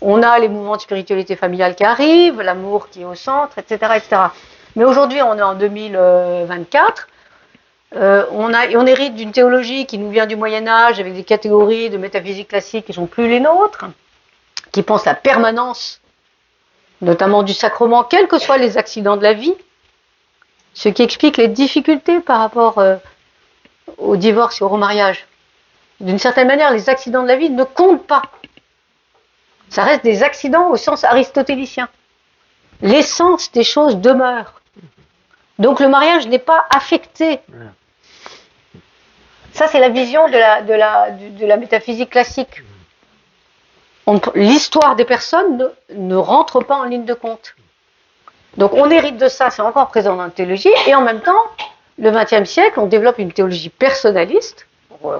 on a les mouvements de spiritualité familiale qui arrivent, l'amour qui est au centre, etc., etc. Mais aujourd'hui, on est en 2024. On hérite d'une théologie qui nous vient du Moyen-Âge, avec des catégories de métaphysique classique qui ne sont plus les nôtres, qui pensent la permanence, notamment du sacrement, quels que soient les accidents de la vie, ce qui explique les difficultés par rapport au divorce et au remariage. D'une certaine manière, les accidents de la vie ne comptent pas. Ça reste des accidents au sens aristotélicien. L'essence des choses demeure. Donc le mariage n'est pas affecté. Ça, c'est la vision de la métaphysique classique. L'histoire des personnes ne rentre pas en ligne de compte. Donc on hérite de ça, c'est encore présent dans la théologie, et en même temps, le XXe siècle, on développe une théologie personnaliste, pour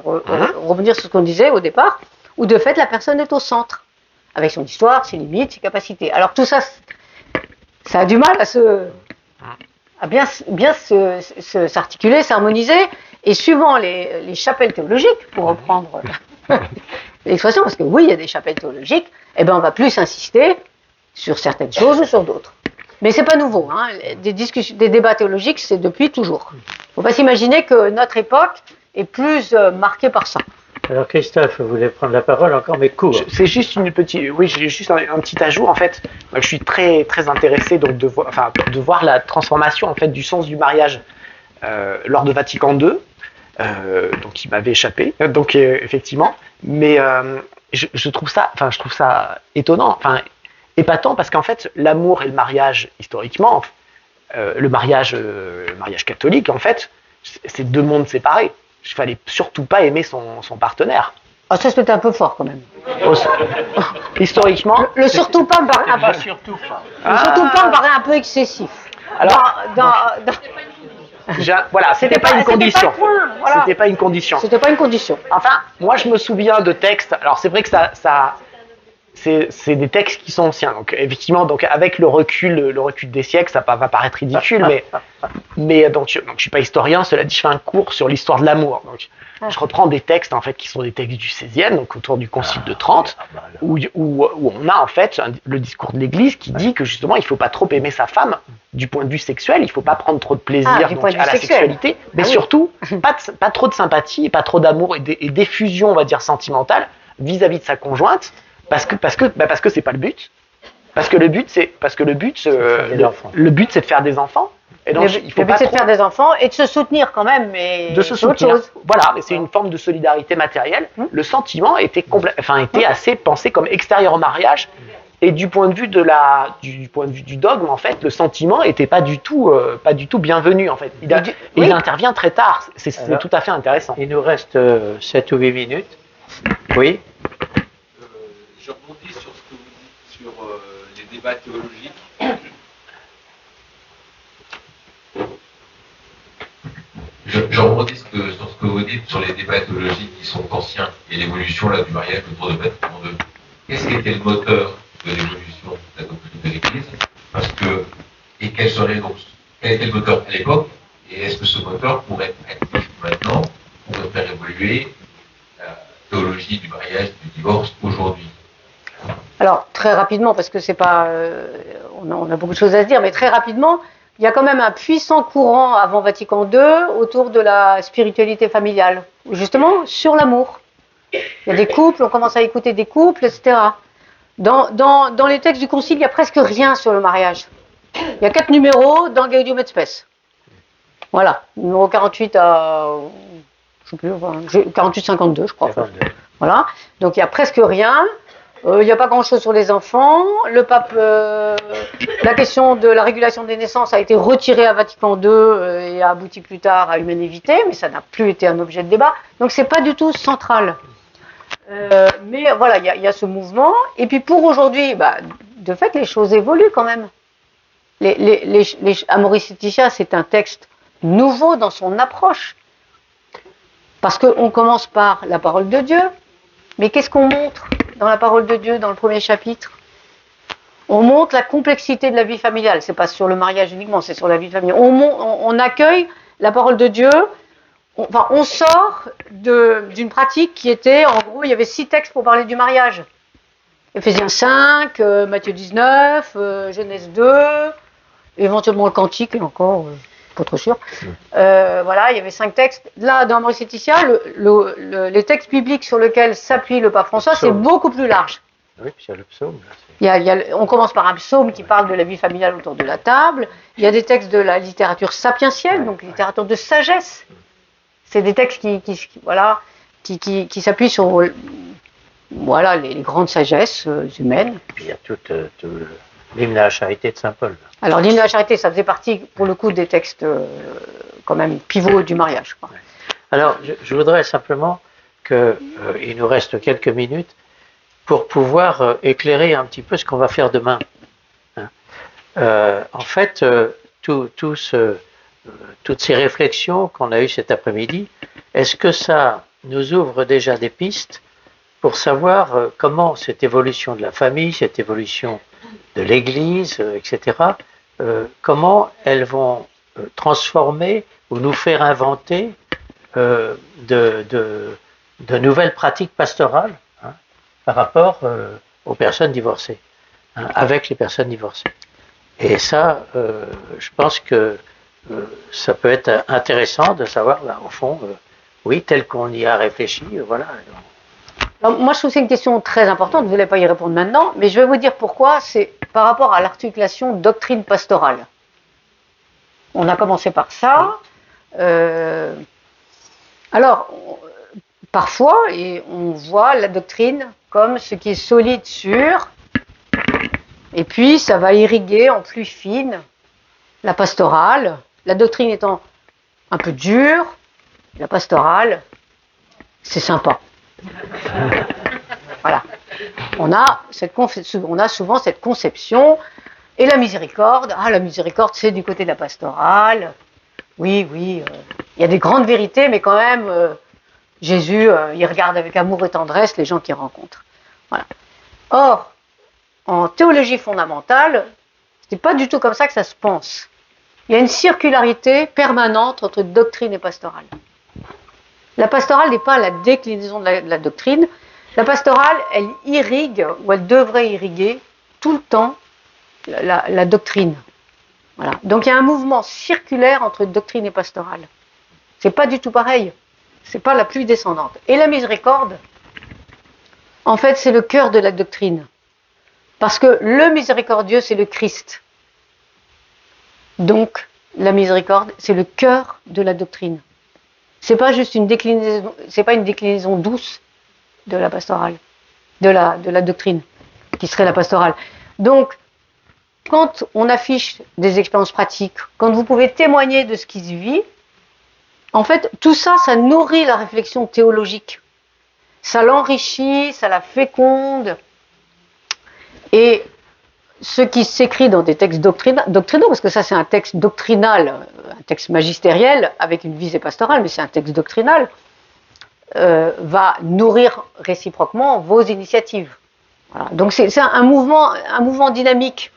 revenir sur ce qu'on disait au départ, où de fait la personne est au centre, avec son histoire, ses limites, ses capacités. Alors tout ça, ça a du mal à bien s'articuler, s'harmoniser, et suivant les chapelles théologiques, pour reprendre l'expression, parce que oui, il y a des chapelles théologiques, eh ben on va plus insister sur certaines choses ou sur d'autres. Mais c'est pas nouveau, hein. Des débats théologiques, c'est depuis toujours. Il ne faut pas s'imaginer que notre époque est plus marquée par ça. Alors Christophe, vous voulez prendre la parole encore, mais court. C'est juste j'ai juste un petit ajout en fait. Je suis très très intéressé donc de voir la transformation en fait du sens du mariage lors de Vatican II, donc il m'avait échappé, donc effectivement. Mais je trouve ça étonnant, épatant, parce qu'en fait l'amour et le mariage historiquement, le mariage catholique en fait, c'est deux mondes séparés. Il fallait surtout pas aimer son partenaire. Ah, ça c'était un peu fort quand même. Historiquement. Le surtout pas me paraît un peu. Surtout pas. Le surtout pas me paraît un peu excessif. Alors, voilà, c'était pas une condition. C'était pas une condition. C'était pas une condition. Enfin, moi je me souviens de textes. Alors c'est vrai que c'est des textes qui sont anciens. Donc effectivement, donc avec le recul des siècles, ça va paraître ridicule, mais donc je suis pas historien. Cela dit, je fais un cours sur l'histoire de l'amour. Donc je reprends des textes en fait qui sont des textes du XVIe, donc autour du Concile de Trente, où on a en fait le discours de l'Église qui dit que justement il faut pas trop aimer sa femme du point de vue sexuel, il faut pas prendre trop de plaisir donc, à la sexualité, mais surtout pas trop de sympathie, pas trop d'amour et d'effusion, on va dire sentimentale vis-à-vis de sa conjointe. Parce que c'est pas le but. Parce que le but c'est de faire des enfants. Et donc il faut le but c'est de faire des enfants et de se soutenir quand même, mais de se soutenir. Voilà, mais c'est une forme de solidarité matérielle. Le sentiment était assez pensé comme extérieur au mariage. Et du point de vue du dogme, en fait, le sentiment était pas du tout bienvenu en fait. Il intervient très tard. C'est tout à fait intéressant. Il nous reste 7 ou 8 minutes. Oui. Je rebondis sur ce que vous dites sur les débats théologiques. Je rebondis sur ce que vous dites sur les débats théologiques qui sont anciens et l'évolution là, du mariage autour de Vatican II. Qu'est-ce qui était le moteur de l'évolution de la doctrine de l'Église? Et quel était le moteur à l'époque? Et est-ce que ce moteur pourrait être actif maintenant pour faire évoluer la théologie du mariage, du divorce aujourd'hui? Alors, très rapidement, parce que c'est pas. On a beaucoup de choses à se dire, mais très rapidement, il y a quand même un puissant courant avant Vatican II autour de la spiritualité familiale, justement sur l'amour. Il y a des couples, on commence à écouter des couples, etc. Dans les textes du Concile, il n'y a presque rien sur le mariage. Il y a 4 numéros dans Gaudium et Spes. Voilà, numéro 48 à. Je sais plus, 48-52, je crois. 52. Voilà, donc il n'y a presque rien. Il n'y a pas grand-chose sur les enfants. Le pape, la question de la régulation des naissances a été retirée à Vatican II et a abouti plus tard à Humanité, mais ça n'a plus été un objet de débat. Donc c'est pas du tout central. Mais voilà, il y a ce mouvement. Et puis pour aujourd'hui, de fait, les choses évoluent quand même. Amoris Laetitia, c'est un texte nouveau dans son approche. Parce qu'on commence par la parole de Dieu. Mais qu'est-ce qu'on montre dans la parole de Dieu, dans le premier chapitre? On montre la complexité de la vie familiale. C'est pas sur le mariage uniquement, c'est sur la vie familiale. On accueille la parole de Dieu. On sort d'une pratique qui était, en gros, il y avait 6 textes pour parler du mariage. Éphésiens 5, Matthieu 19, Genèse 2, éventuellement le Cantique, et encore, pas trop sûr. Voilà, il y avait 5 textes. Là, dans Amoris Laetitia, les textes bibliques sur lesquels s'appuie le pape François, c'est beaucoup plus large. Oui, puis il y a le psaume. On commence par un psaume qui parle de la vie familiale autour de la table. Il y a des textes de la littérature sapientielle, donc littérature de sagesse. C'est des textes qui s'appuient sur les grandes sagesses humaines. Il y a tout l'hymne à la charité de Saint Paul. Alors l'hymne à la charité, ça faisait partie pour le coup des textes quand même pivots du mariage, quoi. Alors, je voudrais simplement qu'il nous reste quelques minutes pour pouvoir éclairer un petit peu ce qu'on va faire demain. En fait, toutes ces réflexions qu'on a eues cet après-midi, est-ce que ça nous ouvre déjà des pistes pour savoir comment cette évolution de la famille, cette évolution de l'Église, etc., comment elles vont transformer ou nous faire inventer de nouvelles pratiques pastorales par rapport aux personnes divorcées, avec les personnes divorcées. Et ça, je pense que ça peut être intéressant de savoir, au fond, oui, tel qu'on y a réfléchi, voilà. Alors, moi, je trouve que c'est une question très importante, vous n'allez pas y répondre maintenant, mais je vais vous dire pourquoi, c'est par rapport à l'articulation doctrine pastorale. On a commencé par ça. Alors, parfois, et on voit la doctrine comme ce qui est solide, sûr, et puis ça va irriguer en plus fine la pastorale, la doctrine étant un peu dure, la pastorale, c'est sympa. Voilà. On a souvent cette conception, et la miséricorde, la miséricorde c'est du côté de la pastorale, oui, il y a des grandes vérités, mais quand même, Jésus, il regarde avec amour et tendresse les gens qu'il rencontre. Voilà. Or, en théologie fondamentale, c'est pas du tout comme ça que ça se pense. Il y a une circularité permanente entre doctrine et pastorale. La pastorale n'est pas la déclinaison de la doctrine. La pastorale, elle irrigue, ou elle devrait irriguer, tout le temps la doctrine. Voilà. Donc il y a un mouvement circulaire entre doctrine et pastorale. C'est pas du tout pareil. C'est pas la plus descendante. Et la miséricorde, en fait, c'est le cœur de la doctrine. Parce que le miséricordieux, c'est le Christ. Donc, la miséricorde, c'est le cœur de la doctrine. C'est pas juste une déclinaison, c'est pas une déclinaison douce de la pastorale, de la doctrine, qui serait la pastorale. Donc, quand on affiche des expériences pratiques, quand vous pouvez témoigner de ce qui se vit, en fait, tout ça, ça nourrit la réflexion théologique. Ça l'enrichit, ça la féconde. Et ce qui s'écrit dans des textes doctrinaux, parce que ça c'est un texte doctrinal, un texte magistériel avec une visée pastorale, mais c'est un texte doctrinal, va nourrir réciproquement vos initiatives. Voilà. Donc c'est un mouvement dynamique.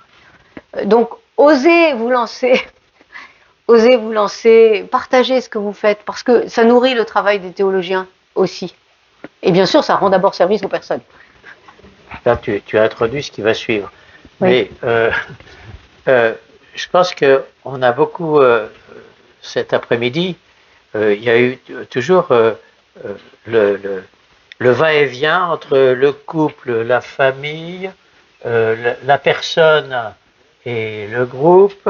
Donc osez vous lancer, partagez ce que vous faites, parce que ça nourrit le travail des théologiens aussi. Et bien sûr, ça rend d'abord service aux personnes. Là, tu as introduit ce qui va suivre. Oui. Mais je pense qu'on a beaucoup, cet après-midi, il y a eu toujours le va-et-vient entre le couple, la famille, la personne et le groupe.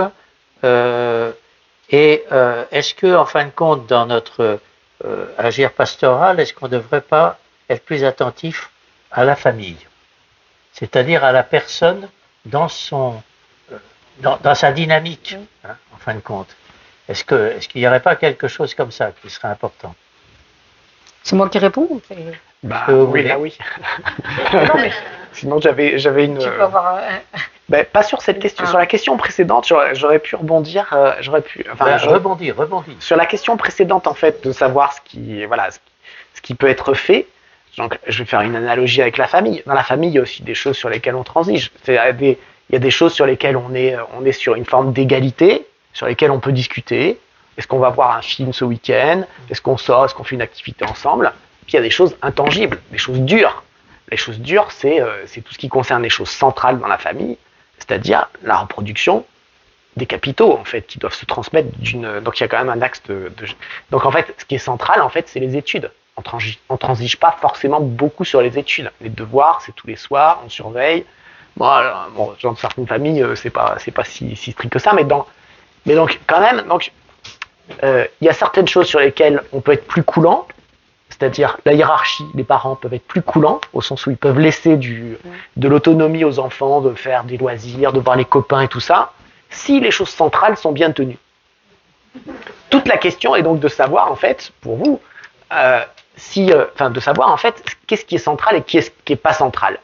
Est-ce que, en fin de compte, dans notre agir pastoral, est-ce qu'on ne devrait pas être plus attentif à la famille, c'est-à-dire à la personne dans sa dynamique, en fin de compte. Est-ce qu'il n'y aurait pas quelque chose comme ça qui serait important? C'est moi qui réponds oui, là oui. Non, mais sinon j'avais une. Tu peux avoir pas sur cette question. Sur la question précédente, j'aurais pu rebondir. Rebondir. Sur la question précédente, en fait, de savoir ce qui peut être fait. Donc, je vais faire une analogie avec la famille. Dans la famille, il y a aussi des choses sur lesquelles on transige. Il y a des choses sur lesquelles on est sur une forme d'égalité, sur lesquelles on peut discuter. Est-ce qu'on va voir un film ce week-end? Est-ce qu'on sort? Est-ce qu'on fait une activité ensemble? Puis il y a des choses intangibles, des choses dures. Les choses dures, c'est tout ce qui concerne les choses centrales dans la famille, c'est-à-dire la reproduction des capitaux, en fait, qui doivent se transmettre Donc il y a quand même un axe Donc en fait, ce qui est central, en fait, c'est les études. On transige pas forcément beaucoup sur les études. Les devoirs, c'est tous les soirs, on surveille. Dans certaines familles, c'est pas si strict que ça, mais donc quand même, il y a certaines choses sur lesquelles on peut être plus coulant, c'est-à-dire la hiérarchie, les parents peuvent être plus coulants, au sens où ils peuvent laisser de l'autonomie aux enfants, de faire des loisirs, de voir les copains et tout ça, si les choses centrales sont bien tenues. Toute la question est donc de savoir, en fait, pour vous, de savoir en fait qu'est-ce qui est central et qu'est-ce qui est pas central.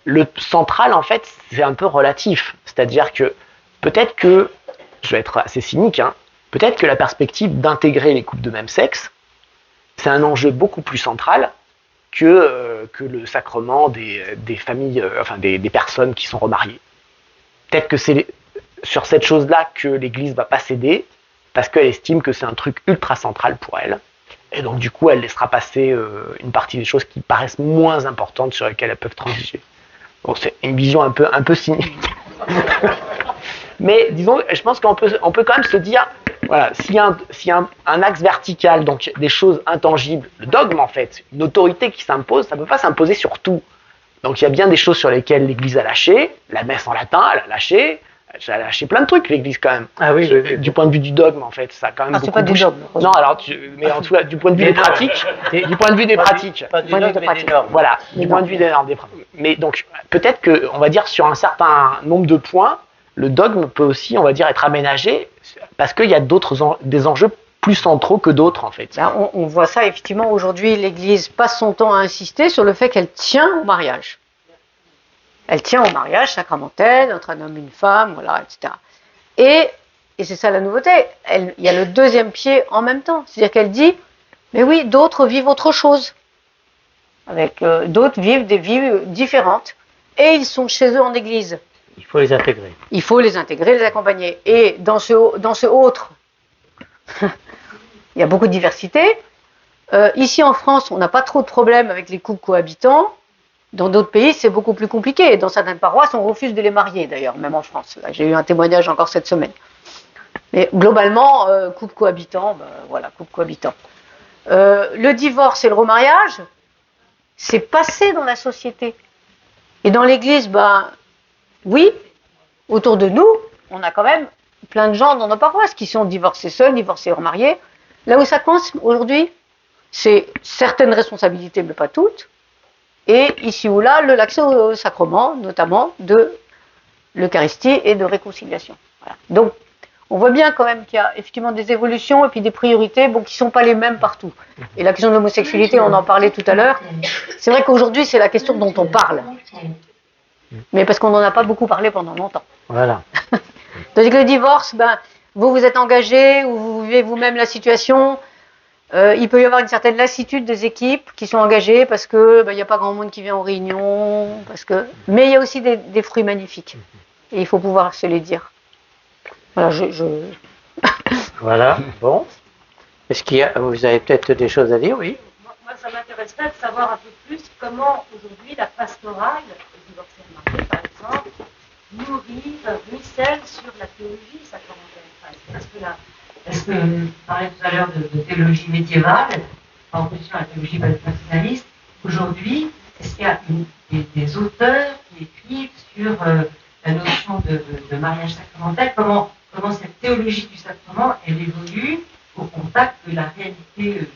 Le central, en fait, c'est un peu relatif. C'est-à-dire que peut-être que, je vais être assez cynique, hein, peut-être que la perspective d'intégrer les couples de même sexe, c'est un enjeu beaucoup plus central que le sacrement des familles, des personnes qui sont remariées. Peut-être que c'est sur cette chose-là que l'Église ne va pas céder, parce qu'elle estime que c'est un truc ultra central pour elle. Et donc, du coup, elle laissera passer une partie des choses qui paraissent moins importantes sur lesquelles elles peuvent transiger. Bon, c'est une vision un peu cynique. Mais disons, je pense qu'on peut quand même se dire, voilà, s'il y a un axe vertical, donc des choses intangibles, le dogme en fait, une autorité qui s'impose, ça ne peut pas s'imposer sur tout. Donc il y a bien des choses sur lesquelles l'Église a lâché, la messe en latin, elle a lâché plein de trucs l'Église quand même. Ah oui, oui. Du point de vue du dogme en fait, ça a quand même c'est beaucoup pas du bougé. dogme. Non, alors mais en tout cas du point de vue des pratiques, du point de vue des pratiques. Pas du dogme, mais des normes. Voilà, du point de vue des normes, des pratiques. Mais donc peut-être que, on va dire, sur un certain nombre de points, le dogme peut aussi, on va dire, être aménagé parce qu'il y a des enjeux plus centraux que d'autres en fait. Ben, on voit ça effectivement aujourd'hui, l'Église passe son temps à insister sur le fait qu'elle tient au mariage. Elle tient au mariage sacramentel entre un homme et une femme, voilà, etc. Et c'est ça la nouveauté, il y a le deuxième pied en même temps. C'est-à-dire qu'elle dit, mais oui, d'autres vivent autre chose. D'autres vivent des vies différentes. Et ils sont chez eux en église. Il faut les intégrer. Il faut les intégrer, les accompagner. Et dans ce autre, il y a beaucoup de diversité. Ici en France, on n'a pas trop de problèmes avec les couples cohabitants. Dans d'autres pays, c'est beaucoup plus compliqué. Dans certaines paroisses, on refuse de les marier, d'ailleurs, même en France. Là, j'ai eu un témoignage encore cette semaine. Mais globalement, couple cohabitant, couple cohabitant. Le divorce et le remariage, c'est passé dans la société. Et dans l'Église, oui, autour de nous, on a quand même plein de gens dans nos paroisses qui sont divorcés seuls, divorcés remariés. Là où ça coince aujourd'hui, c'est certaines responsabilités, mais pas toutes. Et ici ou là, l'accès au sacrement, notamment de l'Eucharistie et de réconciliation. Voilà. Donc, on voit bien quand même qu'il y a effectivement des évolutions et puis des priorités qui ne sont pas les mêmes partout. Et la question de l'homosexualité, on en parlait tout à l'heure. C'est vrai qu'aujourd'hui, c'est la question dont on parle. Mais parce qu'on n'en a pas beaucoup parlé pendant longtemps. Voilà. Tandis que le divorce, vous êtes engagé ou vous vivez vous-même la situation. Il peut y avoir une certaine lassitude des équipes qui sont engagées parce que il n'y a pas grand monde qui vient aux réunions, mais il y a aussi des fruits magnifiques et il faut pouvoir se les dire. Voilà, Voilà. Bon. Vous avez peut-être des choses à dire, oui. Moi, ça m'intéresserait de savoir un peu plus comment aujourd'hui la pastorale, les divorcés remariés par exemple, nourrit, ruisselle sur la théologie sacramentelle. Est-ce que vous parlez tout à l'heure de théologie médiévale, en opposition à la théologie personnaliste, aujourd'hui, est-ce qu'il y a des auteurs qui écrivent sur la notion de mariage sacramentel, comment cette théologie du sacrement, elle évolue au contact de la réalité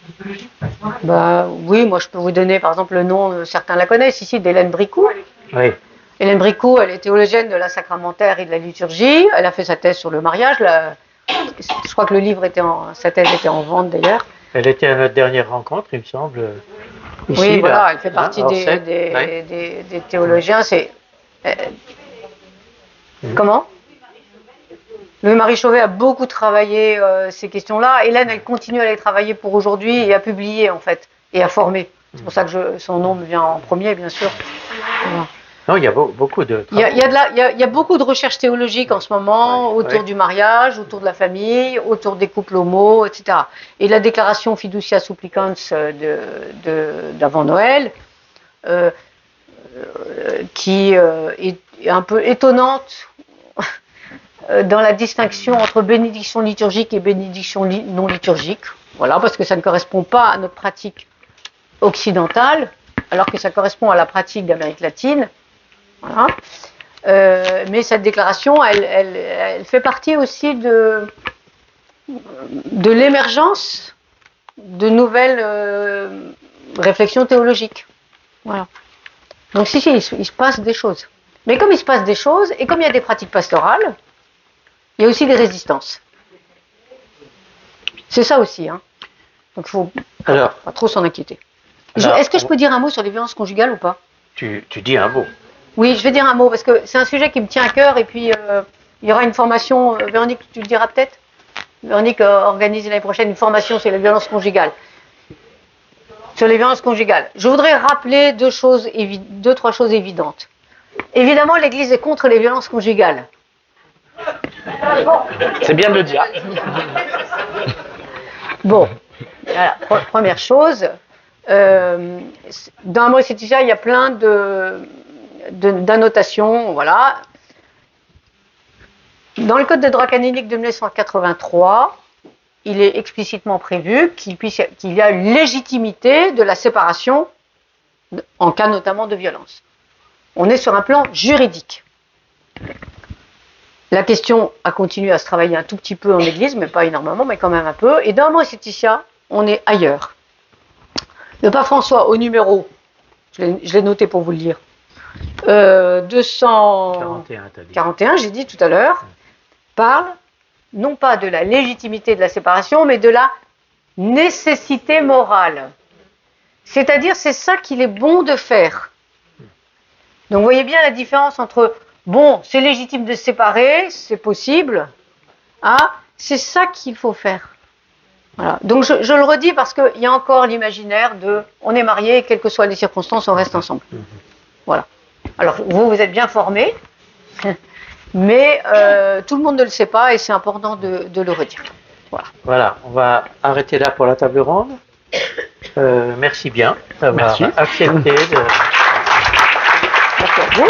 sociologique pastorale? Oui, moi je peux vous donner par exemple le nom, certains la connaissent ici, d'Hélène Bricou. Oui. Hélène Bricou, elle est théologienne de la sacramentaire et de la liturgie, elle a fait sa thèse sur le mariage, je crois que sa thèse était en vente d'ailleurs. Elle était à notre dernière rencontre, il me semble. Ici, oui, voilà, là, elle fait partie des ouais. théologiens. Comment ? Louis-Marie Chauvet a beaucoup travaillé ces questions-là. Hélène, elle continue à les travailler pour aujourd'hui et à publier en fait, et à former. C'est pour ça que son nom me vient en premier, bien sûr. Voilà. Non, il y a beaucoup de travail. Il y a beaucoup de recherches théologiques en ce moment autour du mariage, autour de la famille, autour des couples homo, etc. Et la déclaration Fiducia Supplicans d'avant Noël, qui est un peu étonnante dans la distinction entre bénédiction liturgique et bénédiction non liturgique. Voilà, parce que ça ne correspond pas à notre pratique occidentale, alors que ça correspond à la pratique d'Amérique latine. Voilà. Mais cette déclaration, elle fait partie aussi de l'émergence de nouvelles réflexions théologiques. Voilà. Donc si, il se passe des choses. Mais comme il se passe des choses, et comme il y a des pratiques pastorales, il y a aussi des résistances. C'est ça aussi. Donc il faut Alors, Pas trop s'en inquiéter. Alors, Est-ce que je peux dire un mot sur les violences conjugales ou pas? tu dis un mot. Oui, je vais dire un mot parce que c'est un sujet qui me tient à cœur et puis il y aura une formation. Véronique, tu le diras peut-être. Véronique organise l'année prochaine une formation sur les violences conjugales. Sur les violences conjugales. Je voudrais rappeler deux, trois choses évidentes. Évidemment, l'Église est contre les violences conjugales. C'est bien de le dire. Bon, voilà, première chose. Dans Amoris Laetitia, il y a plein d'annotations, voilà. Dans le Code de droit canonique de 1983, il est explicitement prévu qu'il y a une légitimité de la séparation en cas notamment de violence. On est sur un plan juridique. La question a continué à se travailler un tout petit peu en Église, mais pas énormément, mais quand même un peu. Et dans Amoris Laetitia, on est ailleurs. Le pape François, au numéro, je l'ai noté pour vous le dire, 241, j'ai dit tout à l'heure, parle non pas de la légitimité de la séparation, mais de la nécessité morale. C'est-à-dire, c'est ça qu'il est bon de faire. Donc, vous voyez bien la différence entre, bon, c'est légitime de se séparer, c'est possible, hein, c'est ça qu'il faut faire. Voilà. Donc, je le redis parce qu'il y a encore l'imaginaire de, on est mariés, quelles que soient les circonstances, on reste ensemble. Voilà. Alors, vous êtes bien formés, mais tout le monde ne le sait pas et c'est important de le redire. Voilà, on va arrêter là pour la table ronde. Merci bien d'avoir accepté de... Merci à vous.